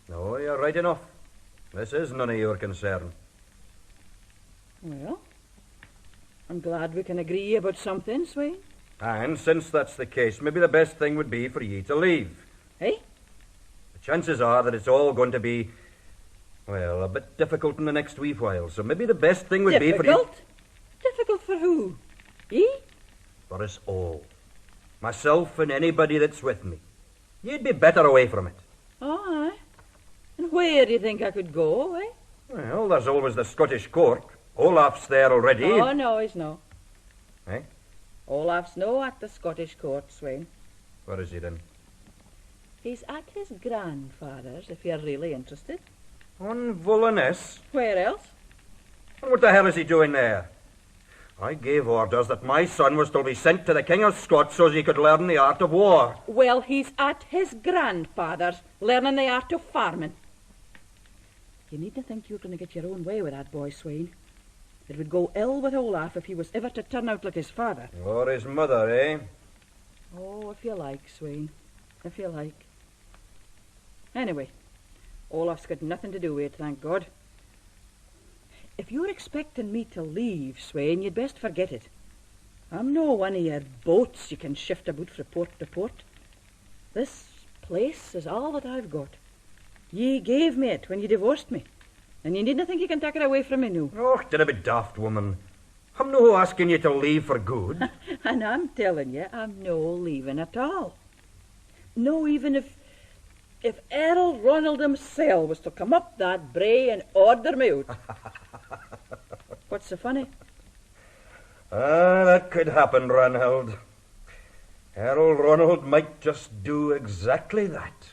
you're right enough. This is none of your concern. Well, I'm glad we can agree about something, Sweyn. And since that's the case, maybe the best thing would be for ye to leave. Eh? The chances are that it's all going to be, well, a bit difficult in the next wee while, so maybe the best thing would be for you... Difficult? Difficult for who? Ye? For us all. Myself and anybody that's with me. You'd be better away from it. Oh, aye. And where do you think I could go, eh? Well, there's always the Scottish court. Olaf's there already. Oh, no, he's no. Eh? Olaf's no at the Scottish court, Sweyn. Where is he then? He's at his grandfather's, if you're really interested. On Volaness? Where else? And what the hell is he doing there? I gave orders that my son was to be sent to the King of Scots so as he could learn the art of war. Well, he's at his grandfather's, learning the art of farming. You needn't think you're going to get your own way with that boy, Sweyn. It would go ill with Olaf if he was ever to turn out like his father. Or his mother, eh? Oh, if you like, Sweyn. If you like. Anyway, Olaf's got nothing to do with it, thank God. If you're expecting me to leave, Sweyn, you'd best forget it. I'm no one of your boats you can shift about from port to port. This place is all that I've got. Ye gave me it when you divorced me. And you needn't think you can take it away from me now. Oh, dinna be daft, woman. I'm no asking you to leave for good. And I'm telling you, I'm no leaving at all. No, even if Earl Ronald himself was to come up that brae and order me out. What's so funny? That could happen, Ragnhild. Earl Ronald might just do exactly that.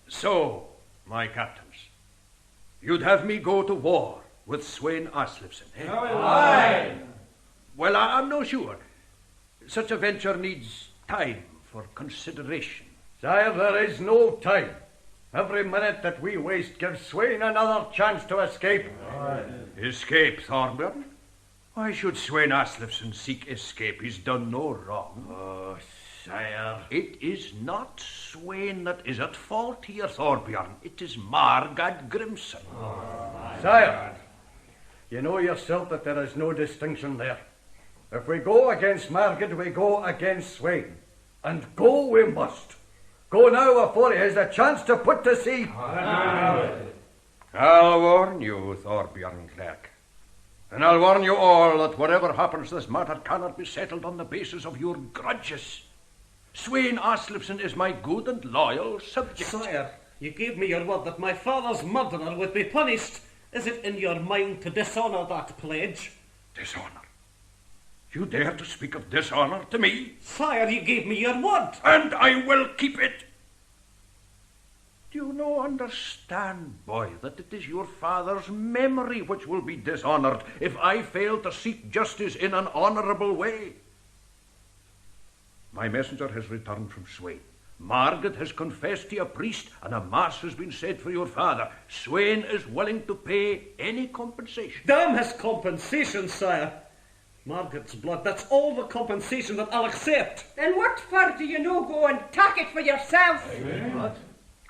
So, my captains, you'd have me go to war with Sweyn Asliefsson, eh? Aye. Well, I'm no sure. Such a venture needs time for consideration. Sire, there is no time. Every minute that we waste gives Sweyn another chance to escape. Aye. Escape, Thorbjorn? Why should Sweyn Asliefsson seek escape? He's done no wrong. Oh, sire. It is not Sweyn that is at fault here, Thorbjorn. It is Margad Grimsson. Sire, you know yourself that there is no distinction there. If we go against Margad, we go against Sweyn. And go we must. Go now before he has a chance to put to sea. I'll warn you, Thorbjorn Klerk. And I'll warn you all that whatever happens, this matter cannot be settled on the basis of your grudges. Sweyn Asliefsson is my good and loyal subject. Sire, you gave me your word that my father's murderer would be punished. Is it in your mind to dishonour that pledge? Dishonour? You dare to speak of dishonour to me? Sire, you gave me your word. And I will keep it. Do you no understand, boy, that it is your father's memory which will be dishonoured if I fail to seek justice in an honourable way? My messenger has returned from Sweyn. Margad has confessed to a priest, and a mass has been said for your father. Sweyn is willing to pay any compensation. Damn his compensation, sire. Margaret's blood, that's all the compensation that I'll accept. Then what for do you no go and take it for yourself? What?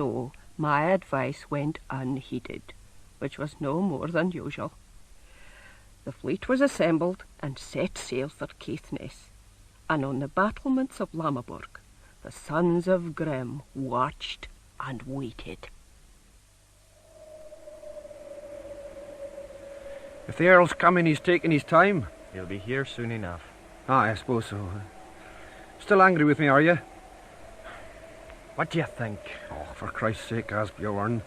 so my advice went unheeded, which was no more than usual. The fleet was assembled and set sail for Caithness, and on the battlements of Lamaburg the sons of Grim watched and waited. If the Earl's coming, he's taking his time. He'll be here soon enough. I suppose so. Still angry with me, are you? What do you think? Oh, for Christ's sake, Asbjorn.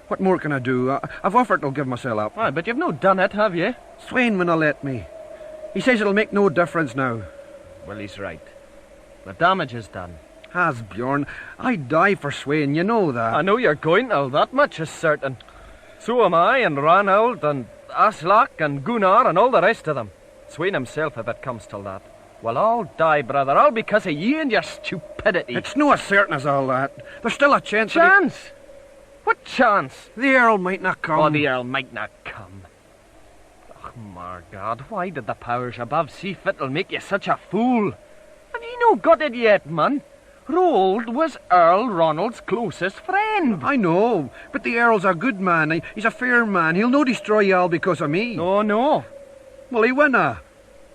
What more can I do? I've offered to give myself up. Aye, but you've no done it, have you? Sweyn winna let me. He says it'll make no difference now. Well, he's right. The damage is done. Asbjorn, I'd die for Sweyn, you know that. I know you're going to, that much is certain. So am I, and Ragnhild, and Aslak, and Gunnar, and all the rest of them. Sweyn himself, if it comes till that. Well, I'll die, brother, all because of ye and your stupidity. It's no as certain as all that. There's still a chance. Chance? What chance? The Earl might not come. Oh, the Earl might not come. Oh, Margad, why did the powers above see fit'll make you such a fool? Have you no got it yet, man? Hroald was Earl Ronald's closest friend. I know, but the Earl's a good man. He's a fair man. He'll no destroy you all because of me. No. Will he winna?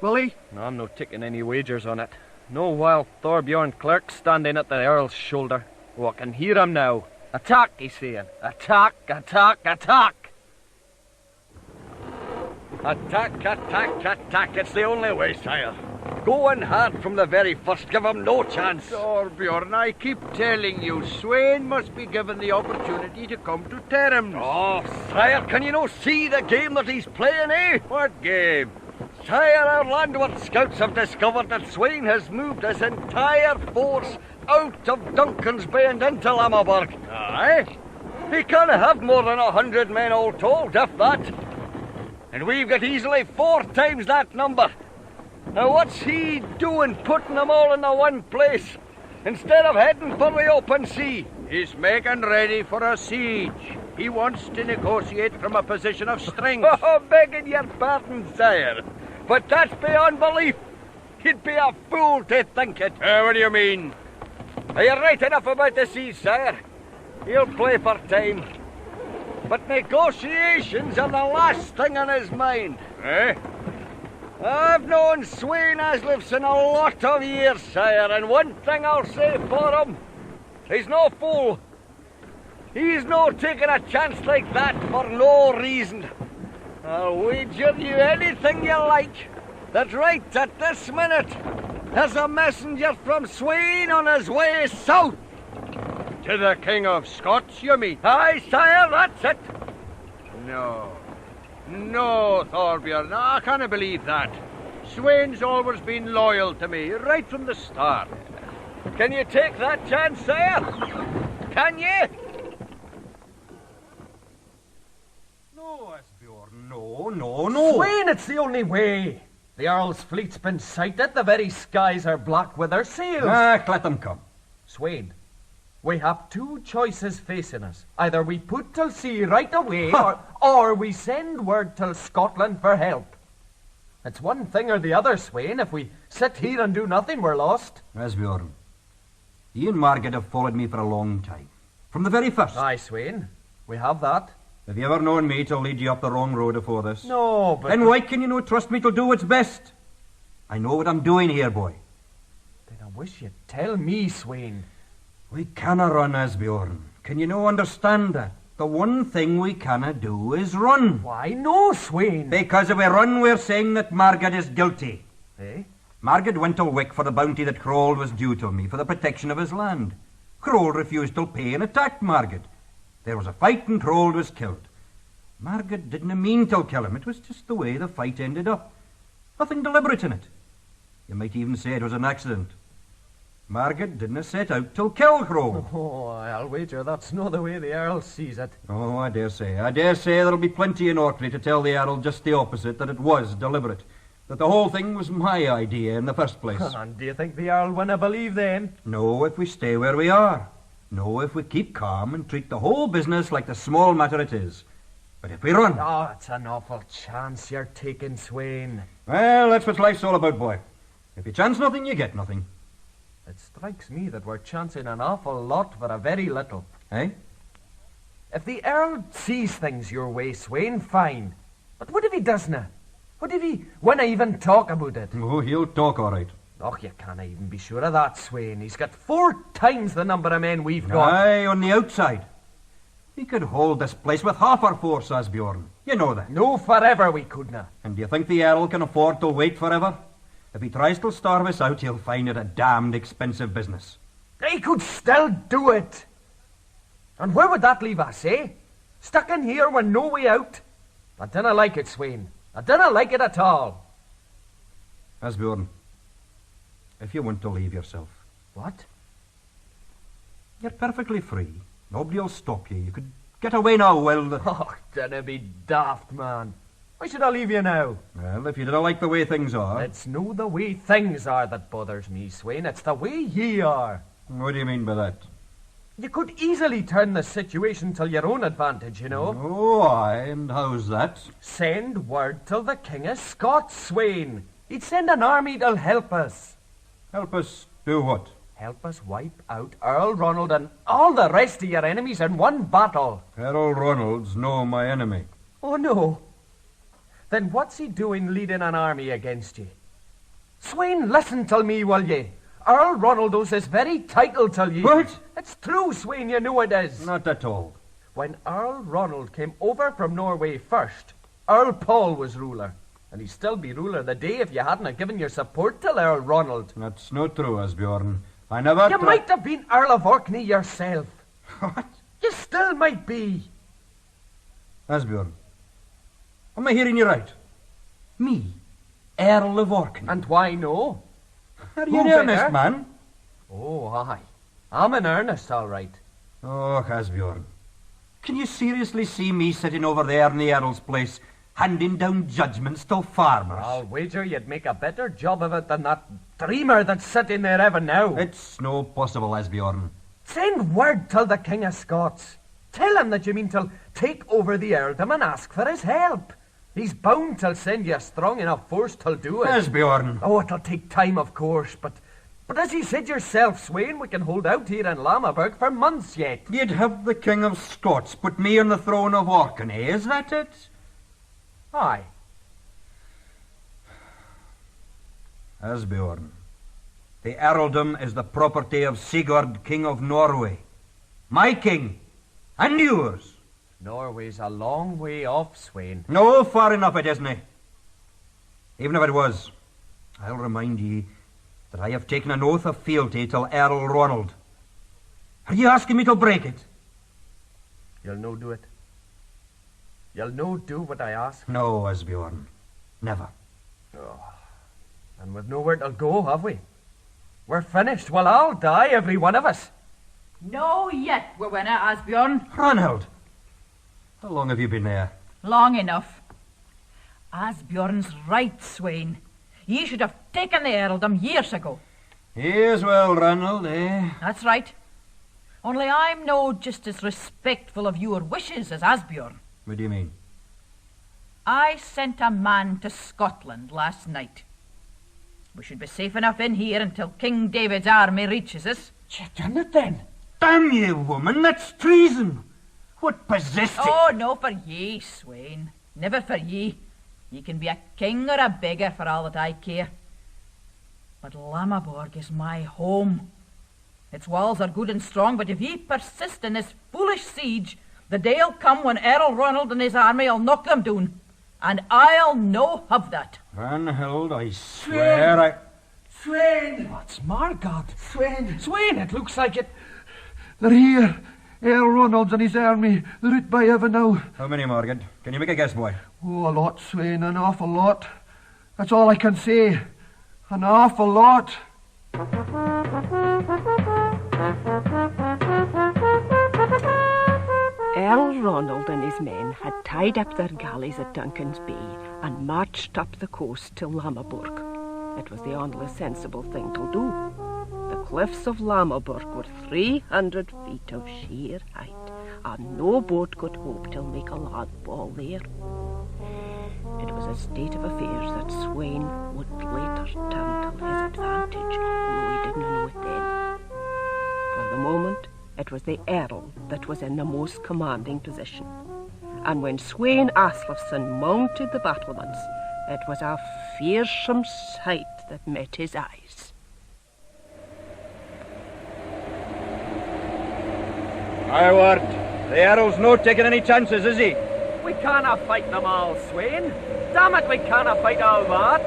Will he? No, I'm no taking any wagers on it. No while Thorbjorn Klerk standing at the Earl's shoulder. Oh, I can hear him now. Attack, he's saying. Attack, attack, attack. Attack, attack, attack. It's the only way, sire. Go in hard from the very first. Give him no chance. Thorbjorn, I keep telling you, Sweyn must be given the opportunity to come to terms. Oh, sire, can you no see the game that he's playing, eh? What game? Sire, our landward scouts have discovered that Sweyn has moved his entire force out of Duncan's Bay and into Lamaburg. Aye? He can't have more than 100 men all told, if that. And we've got easily 4 times that number. Now what's he doing putting them all in the one place, instead of heading for the open sea? He's making ready for a siege. He wants to negotiate from a position of strength. Oh, begging your pardon, sire, but that's beyond belief. He'd be a fool to think it. What do you mean? You're right enough about the siege, sire. He'll play for time. But negotiations are the last thing on his mind. Eh? I've known Sweyn Asliefsson a lot of years, sire, and one thing I'll say for him, he's no fool. He's no taking a chance like that for no reason. I'll wager you anything you like that right at this minute there's a messenger from Sweyn on his way south. To the King of Scots, you mean? Aye, sire, that's it. No, Thorbjorn, I can't believe that. Sweyn's always been loyal to me, right from the start. Can you take that chance, sire? Can you? No, Asbjorn, no. Sweyn, it's the only way. The Earl's fleet's been sighted. The very skies are black with their sails. Let them come. Sweyn, we have 2 choices facing us. Either we put to sea right away, or we send word to Scotland for help. It's one thing or the other, Sweyn. If we sit here and do nothing, we're lost. Asbjorn, you and Margad have followed me for a long time. From the very first. Aye, Sweyn, we have that. Have you ever known me to lead you up the wrong road afore this? No, but... Then why can you no trust me to do what's best? I know what I'm doing here, boy. Then I wish you'd tell me, Sweyn. We canna run, Asbjorn. Can you no understand that? The one thing we canna do is run. Why no, Sweyn? Because if we run, we're saying that Margad is guilty. Eh? Margad went to Wick for the bounty that Hroald was due to me for the protection of his land. Hroald refused to pay and attacked Margad. There was a fight and Hroald was killed. Margad didn't mean to kill him. It was just the way the fight ended up. Nothing deliberate in it. You might even say it was an accident. Margad didn't set out to kill Hroald. Oh, I'll wager that's not the way the Earl sees it. Oh, I dare say. I dare say there'll be plenty in Orkney to tell the Earl just the opposite, that it was deliberate. That the whole thing was my idea in the first place. And do you think the Earl winna believe then? No, if we stay where we are. No, if we keep calm and treat the whole business like the small matter it is. But if we run... Oh, it's an awful chance you're taking, Sweyn. Well, that's what life's all about, boy. If you chance nothing, you get nothing. It strikes me that we're chancing an awful lot for a very little. Eh? If the Earl sees things your way, Sweyn, fine. But what if he doesna? What if he winna even talk about it? Oh, he'll talk all right. Och, you can't even be sure of that, Sweyn. He's got 4 times the number of men we've got. Aye, on the outside. We could hold this place with half our force, Asbjorn. You know that. No, forever we couldna. And do you think the Earl can afford to wait forever? If he tries to starve us out, he'll find it a damned expensive business. He could still do it. And where would that leave us, eh? Stuck in here with no way out? I dinna like it, Sweyn. I dinna like it at all. Asbjorn, if you want to leave yourself. What? You're perfectly free. Nobody'll stop you. You could get away now while the... Oh, dinna be daft, man. Why should I leave you now? Well, if you don't like the way things are... It's no the way things are that bothers me, Sweyn. It's the way ye are. What do you mean by that? You could easily turn the situation to your own advantage, you know. Oh, aye, and how's that? Send word till the King of Scots, Sweyn. He'd send an army to help us. Help us do what? Help us wipe out Earl Ronald and all the rest of your enemies in one battle. Earl Ronald's no my enemy. Oh, no. Then what's he doing leading an army against ye? Sweyn, listen till me, will ye? Earl Ronald owes his very title till ye. What? It's true, Sweyn, you know it is. Not at all. When Earl Ronald came over from Norway first, Earl Paul was ruler. And he'd still be ruler the day if you hadn't given your support to Earl Ronald. That's not true, Asbjorn. I never... You might have been Earl of Orkney yourself. What? You still might be. Asbjorn, am I hearing you right? Me, Earl of Orkney. And why no? Are you in earnest, man? Oh, aye. I'm in earnest, all right. Oh, Asbjorn, can you seriously see me sitting over there in the Earl's place, handing down judgments to farmers? I'll wager you'd make a better job of it than that dreamer that's sitting there even now. It's no possible, Asbjorn. Send word till the King of Scots. Tell him that you mean to take over the earldom and ask for his help. He's bound to send you a strong enough force to do it. Asbjorn. Oh, it'll take time, of course, but as you said yourself, Sweyn, we can hold out here in Lammerburg for months yet. You'd have the King of Scots put me on the throne of Orkney, is that it? Aye. Asbjorn, the earldom is the property of Sigurd, King of Norway. My king, and yours. Norway's a long way off, Sweyn. No, far enough it isn't. Even if it was, I'll remind ye that I have taken an oath of fealty to Earl Ronald. Are you asking me to break it? You'll no do it. You'll no do what I ask? No, Asbjorn. Never. Oh. And we've nowhere to go, have we? We're finished. We'll all die, every one of us. No yet, we winna, Asbjorn. Ragnhild, how long have you been there? Long enough. Asbjorn's right, Sweyn. Ye should have taken the earldom years ago. Yes, well, Ragnhild, eh? That's right. Only I'm no just as respectful of your wishes as Asbjorn. What do you mean? I sent a man to Scotland last night. We should be safe enough in here until King David's army reaches us. You done it then? Damn you, woman, that's treason. What possessed you? Oh, no for ye, Sweyn. Never for ye. Ye can be a king or a beggar for all that I care. But Lammerburg is my home. Its walls are good and strong, but if ye persist in this foolish siege, the day'll come when Earl Ronald and his army'll knock them down. And I'll no have that. Ragnhild, I swear Sweyn! What's Margad? Sweyn! Sweyn, it looks like it. They're here. Earl Ronald and his army. They're out by heaven now. How many, Margad? Can you make a guess, boy? Oh, a lot, Sweyn. An awful lot. That's all I can say. An awful lot. Earl Ronald and his men had tied up their galleys at Duncan's Bay and marched up the coast to Lammerburg. It was the only sensible thing to do. The cliffs of Lammerburg were 300 feet of sheer height, and no boat could hope to make a landfall there. It was a state of affairs that Sweyn would later turn to his advantage, although he didn't know it then. For the moment, it was the Earl that was in the most commanding position. And when Sweyn Asliefsson mounted the battlements, it was a fearsome sight that met his eyes. My word, the Earl's not taking any chances, is he? We canna fight them all, Sweyn. Damn it, we canna fight all that.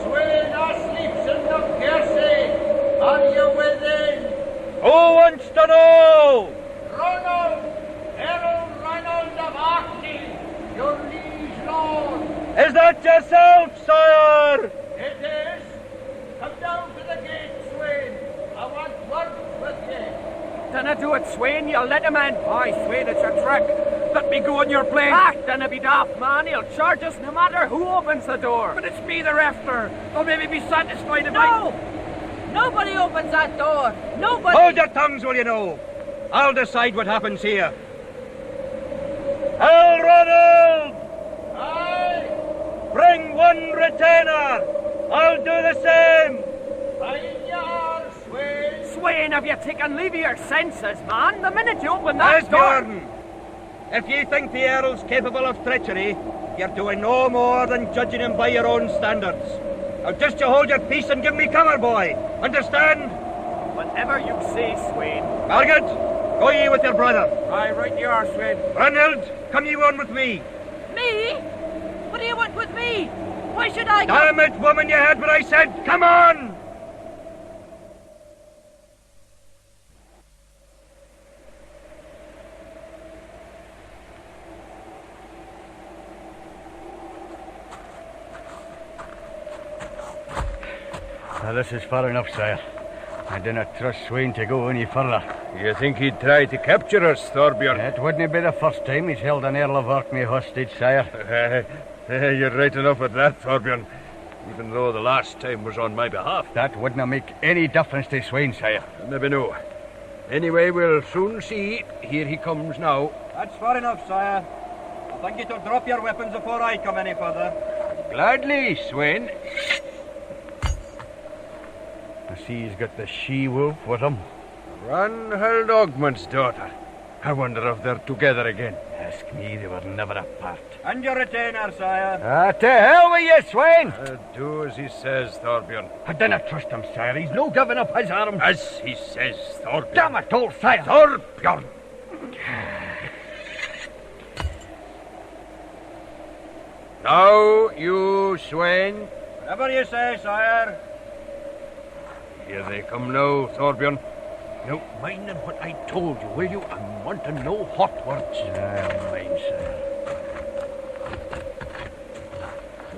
Sweyn Asliefsson of Gerry, are you within? Who wants to know? Ronald, Earl Ragnhild of Orkneyinga, your liege lord. Is that yourself, sire? It is. Come down to the gate, Sweyn. I want word with you. Dinna do it, Sweyn. You'll let him in. Aye, Sweyn, it's a trick. Let me go on your place. Ah, dinna be daft, man. He'll charge us no matter who opens the door. But it's me they're after. They'll maybe be satisfied if Nobody opens that door. Nobody. Hold your tongues, will you know? I'll decide what happens here. Earl Ronald! Aye! Bring one retainer! I'll do the same! Fine you are, Sweyn. Sweyn, have you taken leave of your senses, man? The minute you open that door... Asbjorn! If ye think the Earl's capable of treachery, you're doing no more than judging him by your own standards. Now just you hold your peace and give me cover, boy. Understand? Whatever you say, Sweyn. Margad, go ye with your brother. Aye, right you are, Sweyn. Ragnhild, come ye on with me. Me? What do you want with me? Why should I come? Damn it, woman, you heard what I said. Come on! Well, this is far enough, sire. I do not trust Sweyn to go any further. You think he'd try to capture us, Thorbjorn? It wouldn't be the first time he's held an Earl of Orkney hostage, sire. You're right enough at that, Thorbjorn. Even though the last time was on my behalf. That wouldn't make any difference to Sweyn, sire. Maybe no. Anyway, we'll soon see. Here he comes now. That's far enough, sire. I think you to drop your weapons before I come any further. Gladly, Sweyn. I see he's got the she-wolf with him. Ragnhild Ogmundsdottlr. I wonder if they're together again. Ask me, they were never apart. And your retainer, sire. To hell with you, Sweyn! Do as he says, Thorbjorn. I dinna trust him, sire. He's no giving up his arms. As he says, Thorbjorn. Damn it, old sire! Thorbjorn! Now, you, Sweyn. Whatever you say, sire. Here they come now, Thorbjorn. Now, mind what I told you, will you? I want to know hot words. Mind,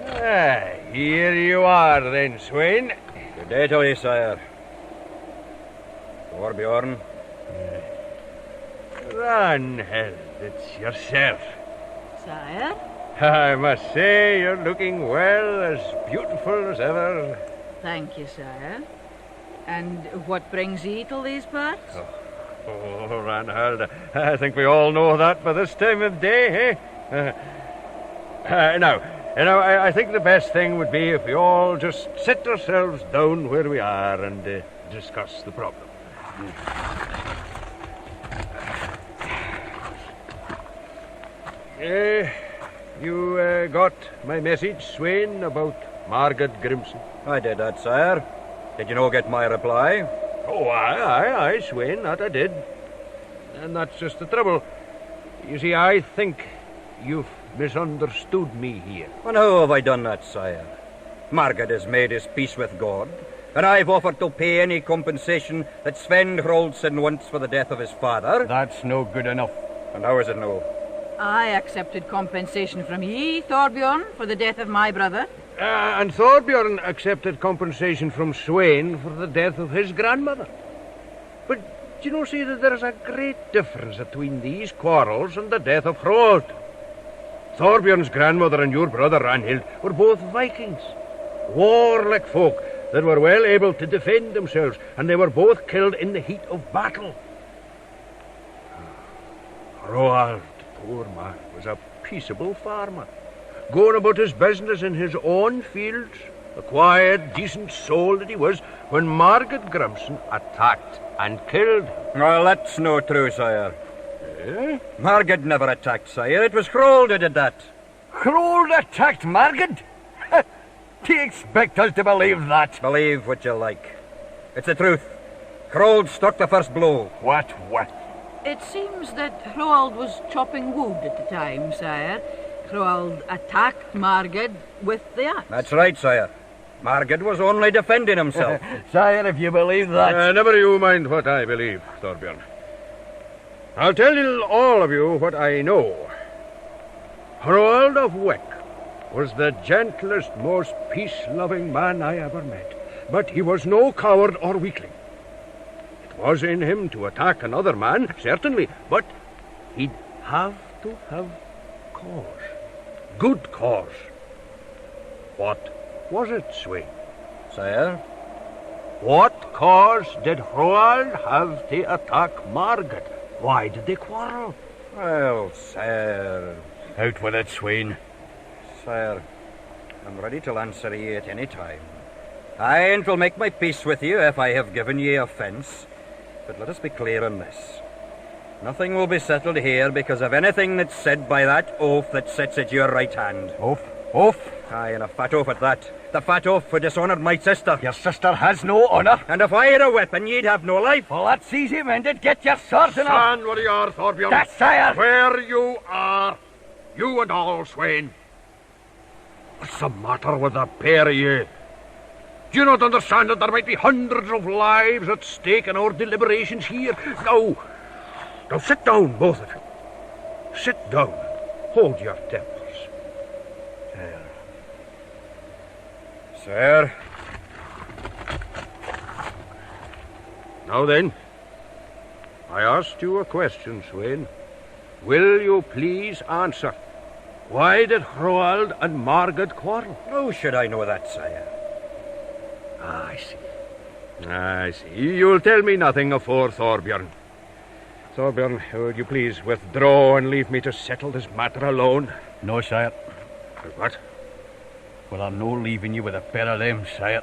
sire. Here you are, then, Sweyn. Good day to you, sire. Thorbjorn. Ragnhild, it's yourself. Sire? I must say, you're looking well, as beautiful as ever. Thank you, sire. And what brings ye to these parts? Oh, Ragnhild, I think we all know that by this time of day, eh? Now, I think the best thing would be if we all just sit ourselves down where we are and discuss the problem. You got my message, Sweyn, about Margad Grimsson? I did that, sire. Did you no get my reply? Oh, aye, Sweyn, that I did. And that's just the trouble. You see, I think you've misunderstood me here. And how have I done that, sire? Margad has made his peace with God, and I've offered to pay any compensation that Sven Hroaldsson wants for the death of his father. That's no good enough. And how is it no? I accepted compensation from ye, Thorbjorn, for the death of my brother. And Thorbjorn accepted compensation from Sweyn for the death of his grandmother. But do you know, see that there's a great difference between these quarrels and the death of Hroald. Thorbjorn's grandmother and your brother Ragnhild were both Vikings, warlike folk that were well able to defend themselves, and they were both killed in the heat of battle. Hroald, poor man, was a peaceable farmer, going about his business in his own fields, a quiet, decent soul that he was, when Margad Grimsson attacked and killed him. Well, that's no true, sire. Eh? Margad never attacked, sire. It was Hroald who did that. Hroald attacked Margad? Do you expect us to believe that? Believe what you like. It's the truth. Hroald struck the first blow. What? It seems that Hroald was chopping wood at the time, sire. Hroald attacked Margad with the axe. That's right, sire. Margad was only defending himself. Sire, if you believe that... Never you mind what I believe, Thorbjorn. I'll tell you, all of you, what I know. Hroald of Wick was the gentlest, most peace-loving man I ever met. But he was no coward or weakling. It was in him to attack another man, certainly, but he'd have to have cause. Good cause. What was it, Sweyn? Sire? What cause did Hroald have to attack Margad? Why did they quarrel? Well, sire... Out with it, Sweyn. Sire, I'm ready to answer ye at any time. Aye, and will make my peace with you if I have given ye offence. But let us be clear on this. Nothing will be settled here because of anything that's said by that oaf that sits at your right hand. Oaf? Oaf? Aye, and a fat oaf at that. The fat oaf who dishonoured my sister. Your sister has no honour. And if I had a weapon, ye'd have no life. Well, that's easy mended. Get your sword and Stand where you are, Thorbjorn. That, sire. Where you are. You and all, Sweyn. What's the matter with the pair of you? Do you not understand that there might be hundreds of lives at stake in our deliberations here? Now sit down, both of you. Sit down. Hold your tempers. Sir. Now then, I asked you a question, Sweyn. Will you please answer? Why did Hroald and Margad quarrel? How should I know that, sire? I see. You'll tell me nothing afore Thorbjorn. Thorbjorn, would you please withdraw and leave me to settle this matter alone? No, sire. What? Well, I'm no leaving you with a pair of them, sire.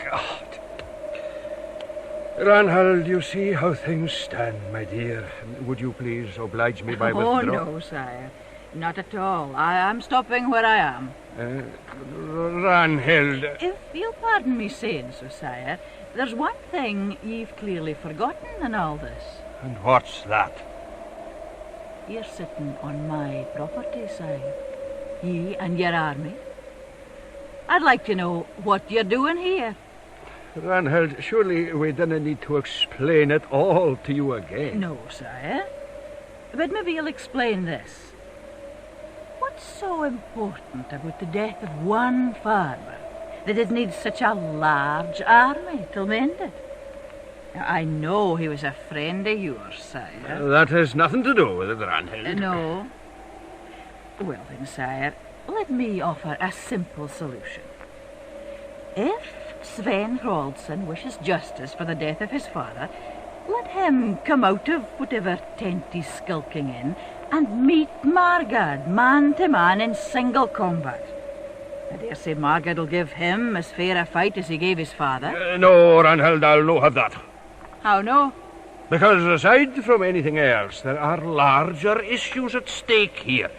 God. Ragnhild, you see how things stand, my dear. Would you please oblige me by withdrawing? Oh, no, sire. Not at all. I'm stopping where I am. Ragnhild. If you'll pardon me saying so, sire, there's one thing you've clearly forgotten in all this. And what's that? You're sitting on my property, sire. Ye and your army. I'd like to know what you're doing here. Ragnhild, surely we didn't need to explain it all to you again. No, sire. But maybe you'll explain this. What's so important about the death of one farmer that it needs such a large army to mend it? Now, I know he was a friend of yours, sire. That has nothing to do with it, Ragnhild. No. Well then, sire, let me offer a simple solution. If Sven Hroaldsson wishes justice for the death of his father, let him come out of whatever tent he's skulking in and meet Margad man to man in single combat. I dare say Margad will give him as fair a fight as he gave his father. No, Ragnhild, I'll no have that. How no? Because aside from anything else, there are larger issues at stake here.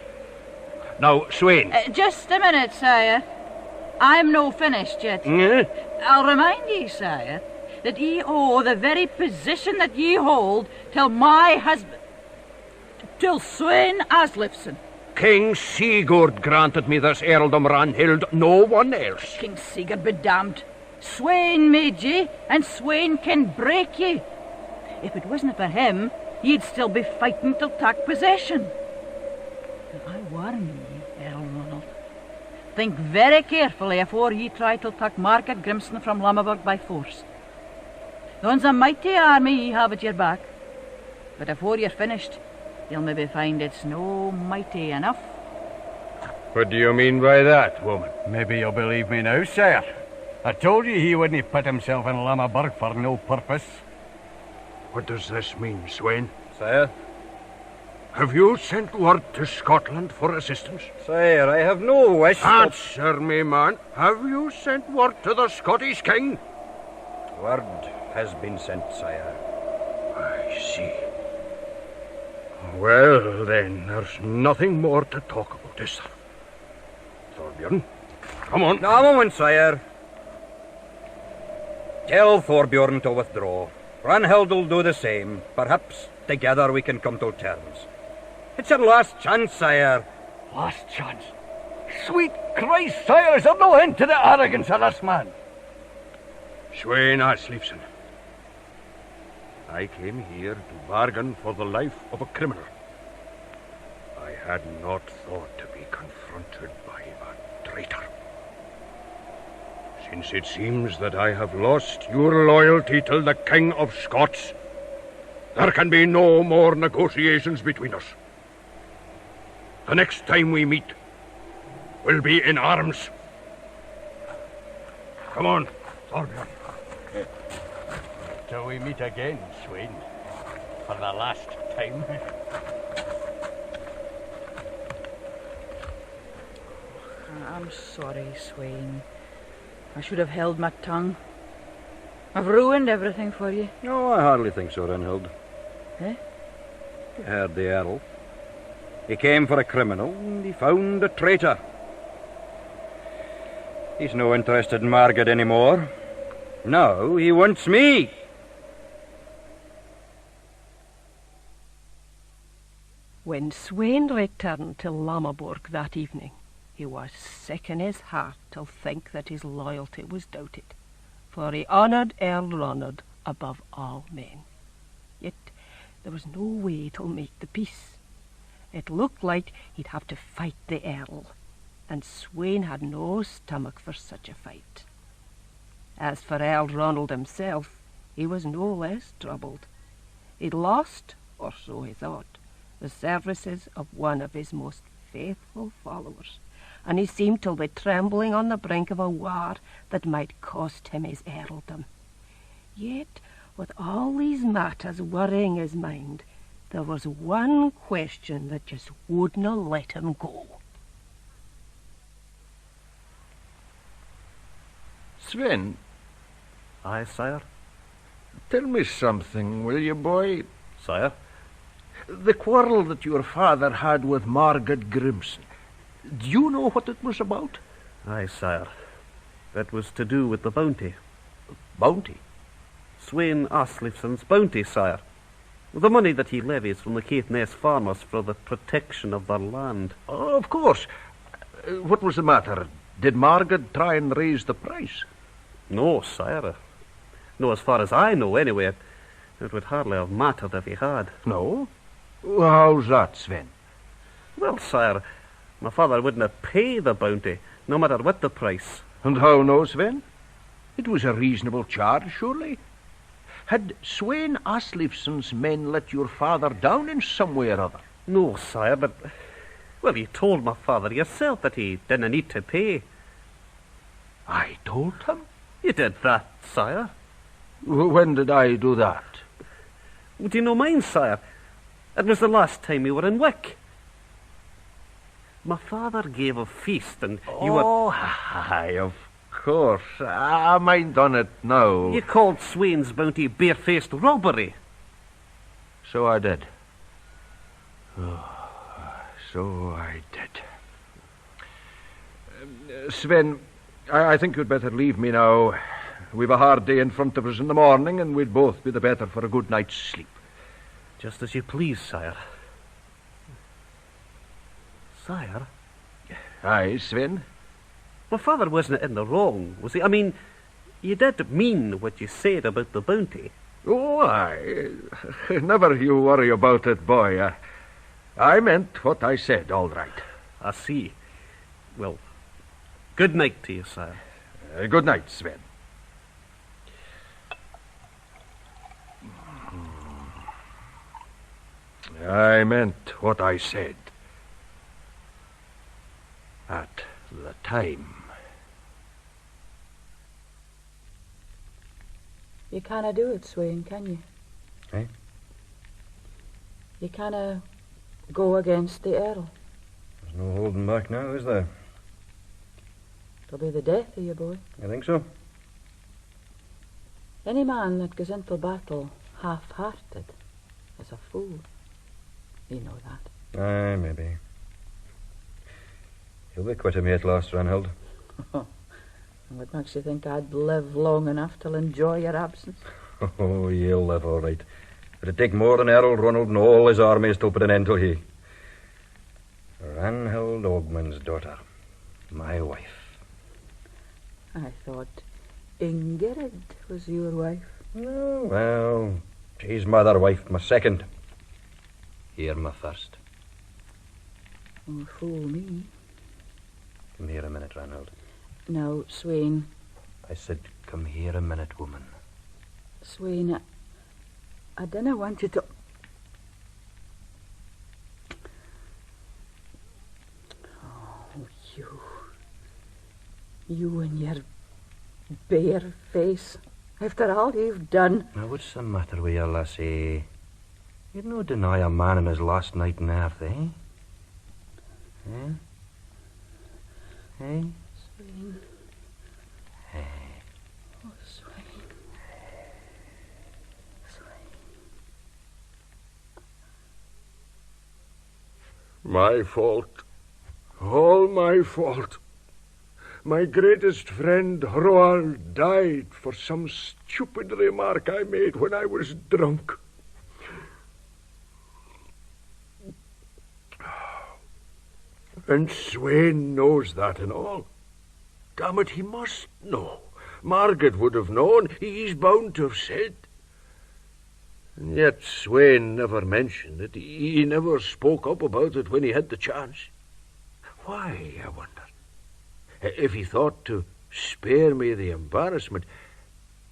Now, Sweyn. Just a minute, sire. I'm no finished yet. I'll remind ye, sire, that ye owe the very position that ye hold till my husband... till Sweyn Asliefsson. King Sigurd granted me this earldom, Ragnhild, no one else. King Sigurd be damned. Sweyn made ye, and Sweyn can break ye. If it wasn't for him, ye'd still be fighting till tak possession. But I warn ye, Earl Ronald. Think very carefully afore ye try to tak Margad Grimsson from Lammerburg by force. Thon's a mighty army ye have at your back. But afore you're finished, you'll maybe find it's no mighty enough. What do you mean by that, woman? Maybe you'll believe me now, sire. I told you he wouldn't put himself in Lammerburg for no purpose. What does this mean, Sweyn? Sire? Have you sent word to Scotland for assistance? Sire, I have no wish... Answer me, man. Have you sent word to the Scottish king? Word has been sent, sire. I see. Well, then, there's nothing more to talk about, is there? Thorbjorn, come on. A moment, sire. Tell Thorbjorn to withdraw. Ragnhild will do the same. Perhaps together we can come to terms. It's your last chance, sire. Last chance? Sweet Christ, sire, is there no end to the arrogance of this man? Sweyn Asliefsson. I came here to bargain for the life of a criminal. I had not thought to be confronted by a traitor. Since it seems that I have lost your loyalty to the King of Scots, there can be no more negotiations between us. The next time we meet will be in arms. Come on, Thorbjorn. Till we meet again, Sweyn. For the last time. I'm sorry, Sweyn. I should have held my tongue. I've ruined everything for you. No, I hardly think so, Ragnhild. Eh? You heard the Earl. He came for a criminal, and he found a traitor. He's no interested in Margad anymore. Now he wants me. When Sweyn returned to Lammerborg that evening, he was sick in his heart to think that his loyalty was doubted, for he honoured Earl Ronald above all men. Yet there was no way to make the peace. It looked like he'd have to fight the Earl, and Sweyn had no stomach for such a fight. As for Earl Ronald himself, he was no less troubled. He'd lost, or so he thought, the services of one of his most faithful followers, and he seemed to be trembling on the brink of a war that might cost him his earldom. Yet, with all these matters worrying his mind, there was one question that just wouldn't let him go. Sven. Aye, sire. Tell me something, will you, boy? Sire? The quarrel that your father had with Margad Grimsson. Do you know what it was about? Aye, sire. That was to do with the bounty. Bounty? Sweyn Asliefsson's bounty, sire. The money that he levies from the Caithness farmers for the protection of their land. Oh, of course. What was the matter? Did Margad try and raise the price? No, sire. No, as far as I know, anyway. It would hardly have mattered if he had. No? How's that, Sven? Well, sire, my father wouldn't have paid the bounty, no matter what the price. And how no, Sven? It was a reasonable charge, surely. Had Sweyn Asliefsson's men let your father down in some way or other? No, sire, but... Well, you told my father yourself that he didn't need to pay. I told him? You did that, sire. When did I do that? Do you know mine, sire? It was the last time we were in Wick. My father gave a feast and you were... Oh, aye, of course. I mind on it now. You called Sweyn's bounty barefaced robbery. So I did. Oh, so I did. Sven, I think you'd better leave me now. We've a hard day in front of us in the morning, and we'd both be the better for a good night's sleep. Just as you please, sire. Sire? Aye, Sven? My father wasn't in the wrong, was he? I mean, you did mean what you said about the bounty. Oh, aye. Never you worry about it, boy. I meant what I said, all right. I see. Well, good night to you, sire. Good night, Sven. I meant what I said. At the time. You canna do it, Sweyn, can you? Eh? You canna go against the Earl. There's no holding back now, is there? It'll be the death of you, boy. You think so? Any man that goes into battle half-hearted is a fool. You know that. Aye, maybe. You'll be quit of me at last, Ragnhild. What makes you think I'd live long enough to enjoy your absence? Oh, you'll live all right. It'd take more than Earl Ronald and all his armies to put an end to he. Ragnhild Ogmundsdottlr, my wife. I thought Ingrid was your wife. Oh, well, she's my other wife, my second. You're my first. Oh, fool me. Come here a minute, Ragnhild. Now, Sweyn. I said, come here a minute, woman. Sweyn, I didn't want you to... Oh, you and your bare face. After all you've done. Now, what's the matter with you, lassie? You'd no deny a man in his last night on earth, eh? Eh? Eh? Sweyn. Eh? Oh, Sweyn. My fault. All my fault. My greatest friend, Hroald, died for some stupid remark I made when I was drunk. And Sweyn knows that and all. Damn it, he must know. Margad would have known. He's bound to have said. And yet Sweyn never mentioned it. He never spoke up about it when he had the chance. Why, I wonder? If he thought to spare me the embarrassment...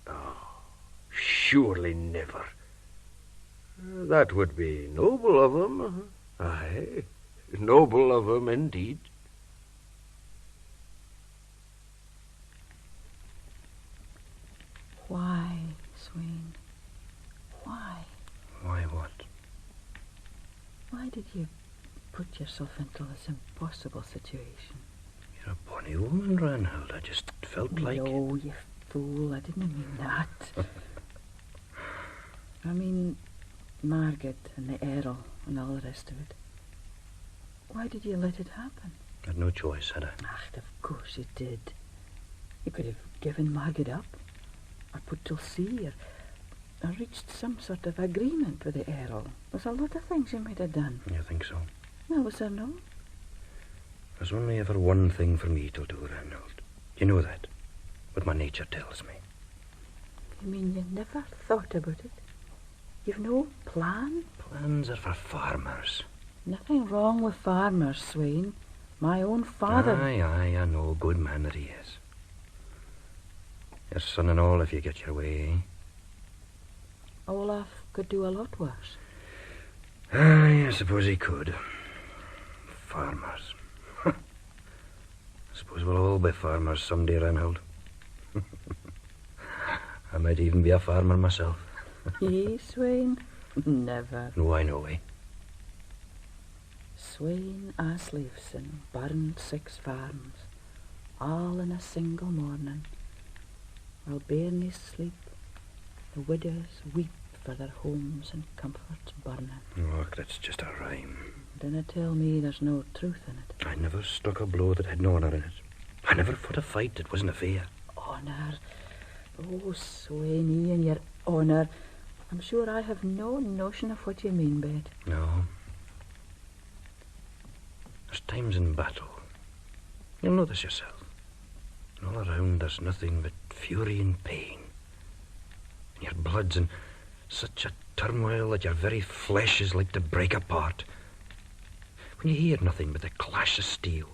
Oh, surely never. That would be noble of him. Aye, noble of him indeed. Why, Sweyn? Why? Why what? Why did you put yourself into this impossible situation? You're a bonny woman, Ragnhild. I just felt like... No, you fool. I didn't mean that. I mean, Margad and the Earl and all the rest of it. Why did you let it happen? I had no choice, had I? Of course you did. You could have given Margad up, or put to sea, or reached some sort of agreement with the Earl. There's a lot of things you might have done. You think so? Well, was there no? There's only ever one thing for me to do, Ragnhild. You know that. What my nature tells me. You mean you never thought about it? You've no plan? Plans are for farmers. Nothing wrong with farmers, Sweyn. My own father... Aye, I know. Good man that he is. Your son and all if you get your way, eh? Olaf could do a lot worse. Aye, I suppose he could. Farmers. I suppose we'll all be farmers someday, Ragnhild. I might even be a farmer myself. Ye, Sweyn? Never. No, I know, eh? Sweyn Asliefsson burned 6 farms, all in a single morning. While bairnies sleep, the widows weep for their homes and comforts burning. Look, that's just a rhyme. Dinna tell me there's no truth in it. I never struck a blow that had no honour in it. I never fought a fight that wasn't a fair. Honour? Oh, Sweyn, and your honour. I'm sure I have no notion of what you mean by it. No. There's times in battle. You'll know this yourself. And all around there's nothing but fury and pain. And your blood's in such a turmoil that your very flesh is like to break apart. When you hear nothing but the clash of steel,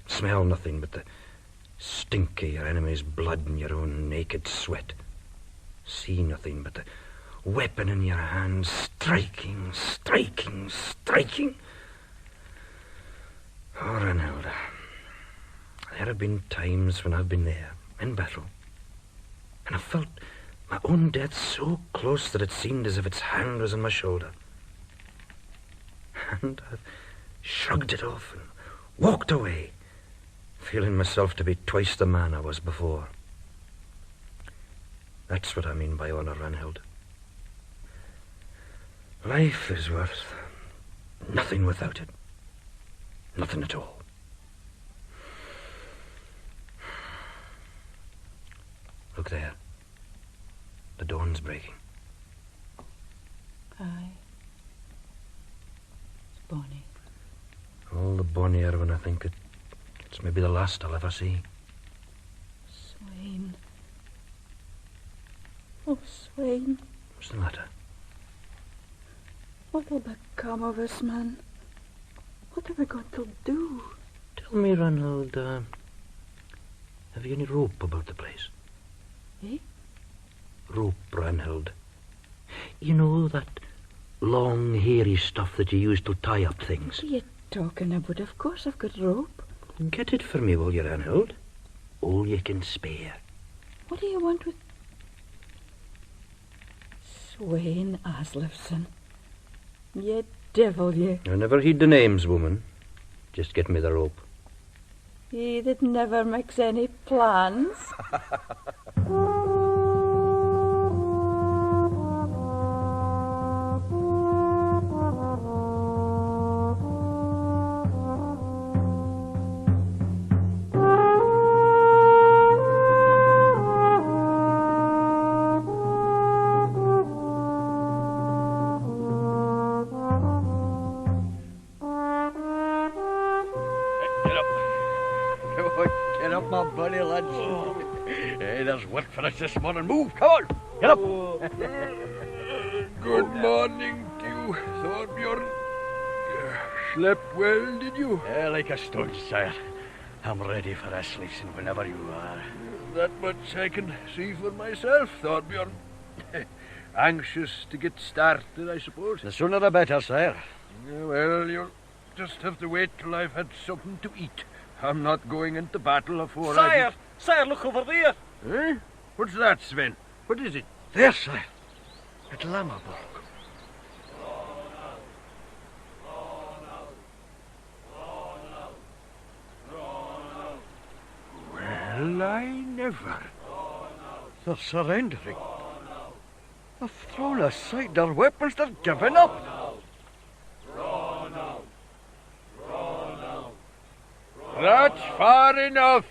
smell nothing but the stink of your enemy's blood and your own naked sweat, see nothing but the weapon in your hand striking, striking, striking. Oh, Ragnhild, there have been times when I've been there, in battle, and I felt my own death so close that it seemed as if its hand was on my shoulder. And I've shrugged it off and walked away, feeling myself to be twice the man I was before. That's what I mean by honour, Ragnhild. Life is worth nothing without it. Nothing at all. Look there. The dawn's breaking. Aye. It's bonny. All the bonnier when I think it's maybe the last I'll ever see. Sweyn. Oh, Sweyn. What's the matter? What'll become of us, man? What are we going to do? Tell me, Ragnhild, have you any rope about the place? Eh? Rope, Ragnhild. You know, that long, hairy stuff that you use to tie up things. What are you talking about? Of course I've got rope. Get it for me, will you, Ragnhild? All you can spare. What do you want with... Sweyn Asliefsson. You devil, you. I never heed the names, woman. Just get me the rope. He that never makes any plans. There's work for us this morning. Move, come on, get up. Good morning to you, Thorbjorn. Slept well, did you? Like a stone, sire. I'm ready for Asliefsson whenever you are. That much I can see for myself, Thorbjorn. Anxious to get started, I suppose. The sooner the better, sire. Well, you'll just have to wait till I've had something to eat. I'm not going into battle afore Sire, look over there. Eh? What's that, Sven? What is it? There, sire. At Lammerburg. Well, I never. They're surrendering. They've thrown aside their weapons. They're giving up. That's far enough.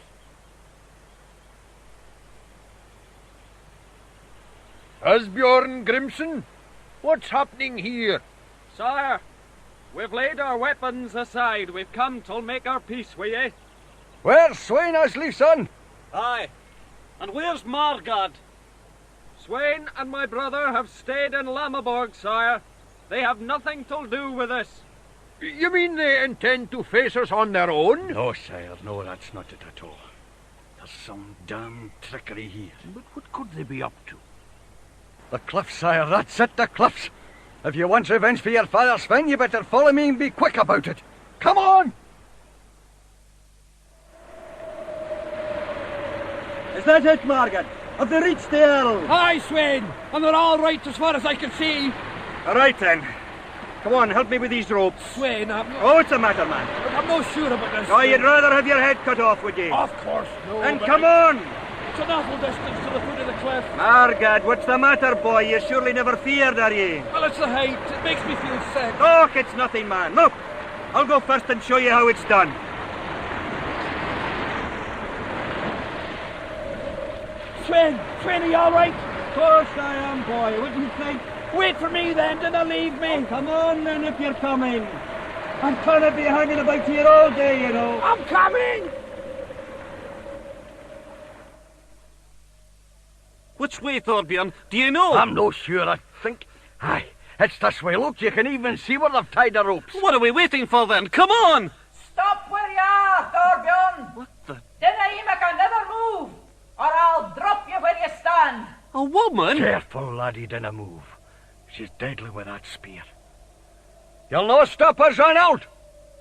Asbjorn, Grimsson, what's happening here? Sire, we've laid our weapons aside. We've come to make our peace with ye. Where's Sweyn, Asliefsson? Aye. And where's Margad? Sweyn and my brother have stayed in Lammerburg, sire. They have nothing to do with this. You mean they intend to face us on their own? No, sire, no, that's not it at all. There's some damn trickery here. But what could they be up to? The cliffs, sire, that's it, the cliffs. If you want revenge for your father, Sven, you better follow me and be quick about it. Come on! Is that it, Margad? Have they reached the Earl? Aye, Sweyn, and they're all right as far as I can see. All right, then. Come on, help me with these ropes. Sweyn, Oh, what's the matter, man? I'm not sure about this. Oh, you'd rather have your head cut off, would you? Of course, no. Then come on! It's an awful distance to the foot of the cliff. Margad, what's the matter, boy? You surely never feared, are you? Well, it's the height. It makes me feel sick. Look, it's nothing, man. Look, I'll go first and show you how it's done. Sven, are you all right? Of course I am, boy. Wouldn't think. Wait for me, then. Don't leave me. Oh, come on, then, if you're coming. I'm trying to be hanging about here all day, you know. I'm coming! Which way, Thorbjorn? Do you know? I'm no sure, I think. Aye, it's this way. Look, you can even see where they've tied the ropes. What are we waiting for, then? Come on! Stop where you are, Thorbjorn! What the... Dinna you make another move, or I'll drop you where you stand. A woman? Careful, laddie, dinna move. She's deadly with that spear. You'll not stop us, Ragnhild.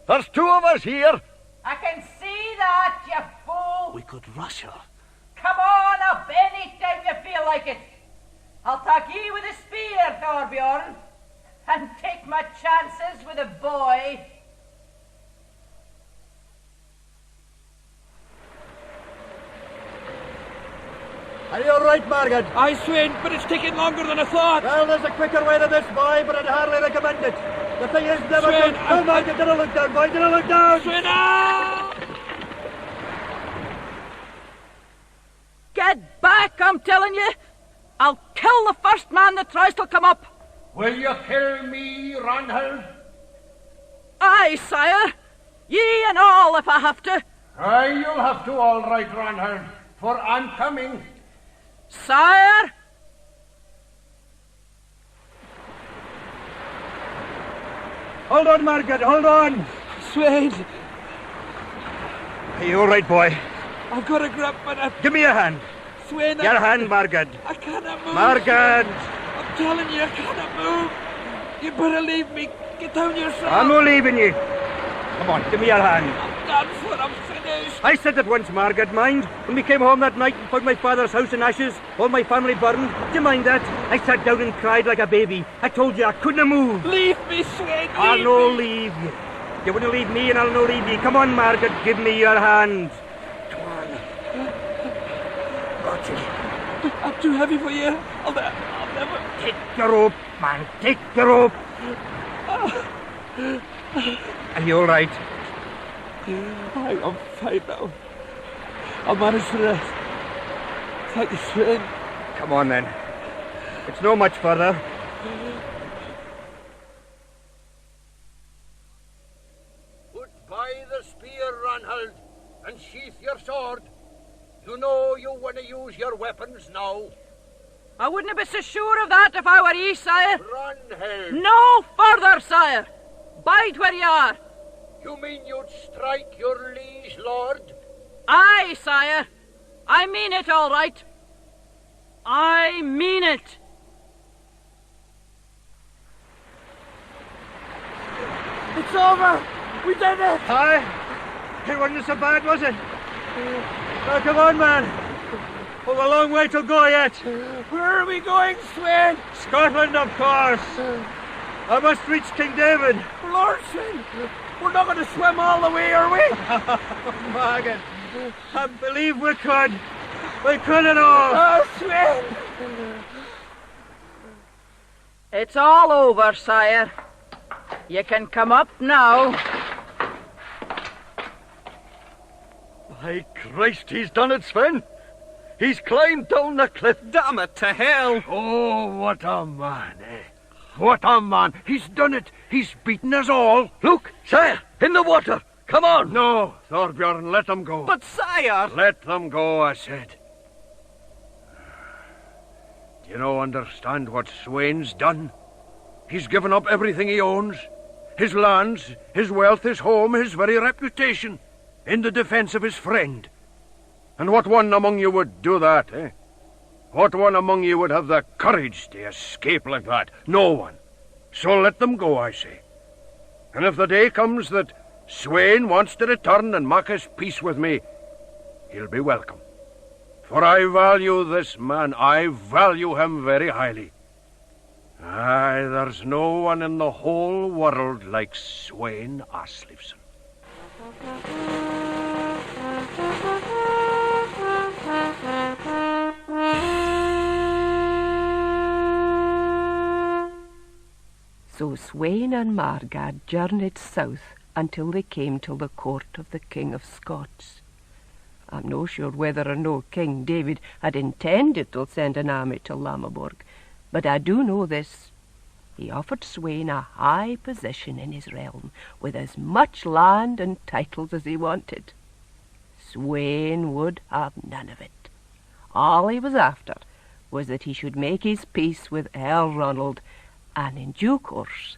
There's two of us here. I can see that, you fool. We could rush her. Come on up any time you feel like it. I'll take ye with a spear, Thorbjorn. and take my chances with a boy. Are you all right, Margad? Aye, Sweyn, but it's taking longer than I thought. Well, there's a quicker way to this, boy, but I'd hardly recommend it. The thing is never Sweyn, good. Oh, Margad, did I look down, boy? Did I look down? Sweyn, ah! Get back, I'm telling you. I'll kill the first man that tries to come up. Will you kill me, Ragnhild? Aye, sire. Ye and all, if I have to. Aye, you'll have to, all right, Ragnhild, for I'm coming. Sire? Hold on, Margad, hold on. Sweyn. Are you all right, boy? I've got a grip, but Give me a hand. Sweyn, Your hand, Margad. I cannot move. Margad. I'm telling you, I cannot move. You better leave me. Get down yourself. I'm not leaving you. Come on, give me your hand. I'm done for. I'm finished. I said it once, Margad, mind? When we came home that night and found my father's house in ashes, all my family burned. Do you mind that? I sat down and cried like a baby. I told you I couldn't move. Leave me, Sweyn. I'll no leave you. You wouldn't leave me and I'll no leave you. Come on, Margad, give me your hand. Come on. Got you. I'm too heavy for you. I'll never... Take your rope, man. Take your rope. Are you all right? I'm fine now. I'll manage the rest. Thank you, Sven. Come on, then. It's no much further. Put by the spear, Ragnhild, and sheath your sword. You know you want to use your weapons now. I wouldn't be so sure of that if I were ye, sire. Ragnhild. No further, sire. Bide where ye are. You mean you'd strike your liege lord? Aye, sire. I mean it all right. I mean it. It's over. We did it. Aye. It wasn't so bad, was it? Oh, come on, man. We've a long way to go yet. Where are we going, Sven? Scotland, of course. I must reach King David. Lord Sven, we're not going to swim all the way, are we? Margad, I believe we could. We could at all. Oh, Sven. It's all over, sire. You can come up now. By Christ, he's done it, Sven. He's climbed down the cliff. Damn it to hell. Oh, what a man, eh? What a man. He's done it. He's beaten us all. Look, sire, in the water. Come on. No, Thorbjorn, let them go. But, sire... Let them go, I said. Do you no understand what Sweyn's done? He's given up everything he owns. His lands, his wealth, his home, his very reputation, in the defense of his friend. And what one among you would do that, eh? What one among you would have the courage to escape like that? No one. So let them go, I say. And if the day comes that Sweyn wants to return and make his peace with me, he'll be welcome. For I value this man. I value him very highly. Aye, there's no one in the whole world like Sweyn Asliefsson. So Sweyn and Margad journeyed south until they came to the court of the King of Scots. I'm no sure whether or no King David had intended to send an army to Lamaborg, but I do know this. He offered Sweyn a high position in his realm, with as much land and titles as he wanted. Sweyn would have none of it. All he was after was that he should make his peace with Earl Ronald, and in due course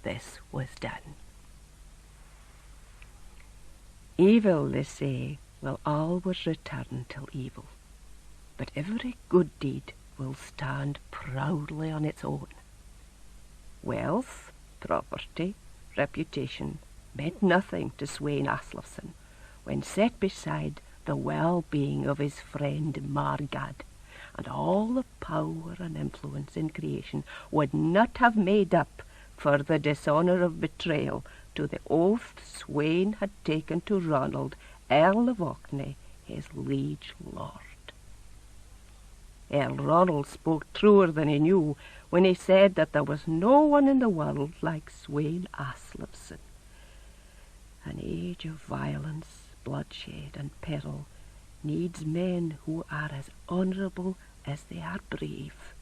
this was done. Evil, they say, will always return till evil, but every good deed will stand proudly on its own. Wealth, property, reputation meant nothing to Sweyn Asliefsson when set beside the well-being of his friend Margad, and all the power and influence in creation would not have made up for the dishonour of betrayal to the oath Sweyn had taken to Ronald, Earl of Orkney, his liege lord. Earl Ronald spoke truer than he knew when he said that there was no one in the world like Sweyn Asliefsson. An age of violence, bloodshed, and peril needs men who are as honourable as they are brave,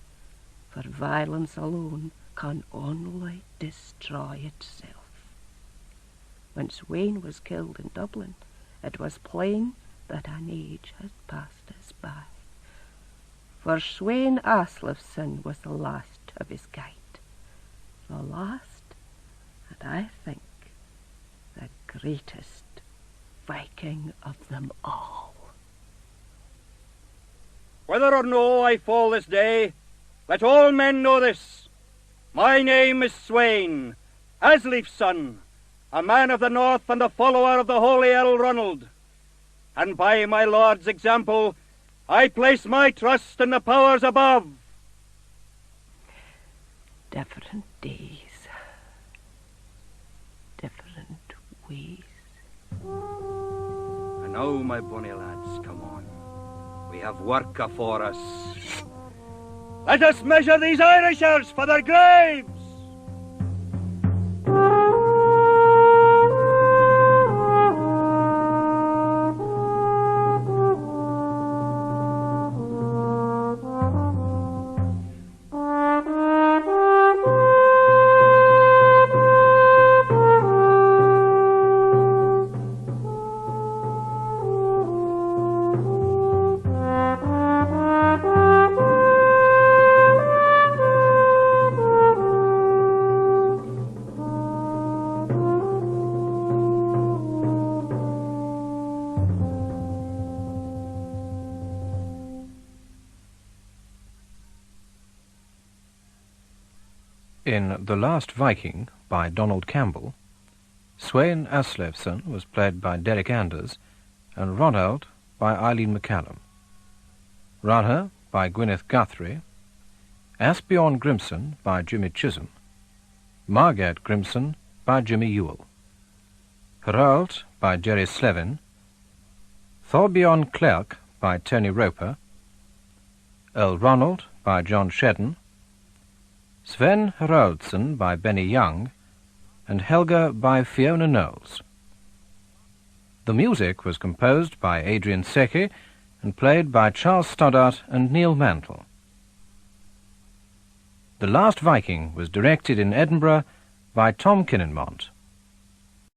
for violence alone can only destroy itself. When Sweyn was killed in Dublin, it was plain that an age had passed us by. For Sweyn Asliefsson was the last of his kind, the last, and I think the greatest Viking of them all. Whether or no I fall this day, let all men know this. My name is Sweyn, Asliefsson, a man of the north and a follower of the holy Earl Ronald. And by my lord's example, I place my trust in the powers above. Different days, different ways. And now, my bonny lads, come on. We have work afore us. Let us measure these Irishers for their graves! In The Last Viking, by Donald Campbell, Sweyn Asliefsson was played by Derek Anders, and Hroald by Eileen McCallum. Ragna by Gwynneth Guthrie, Asbjorn Grimsson by Jimmy Chisholm, Margad Grimsson by Jimmy Yuill, Hroald by Gerry Slevin, Thorbjorn Klerk by Tony Roper, Earl Ronald by John Shedden, Sven Hroaldsson by Benny Young, and Helga by Fiona Knowles. The music was composed by Adrian Secchi and played by Charles Stoddart and Neil Mantle. The Last Viking was directed in Edinburgh by Tom Kinnenmont.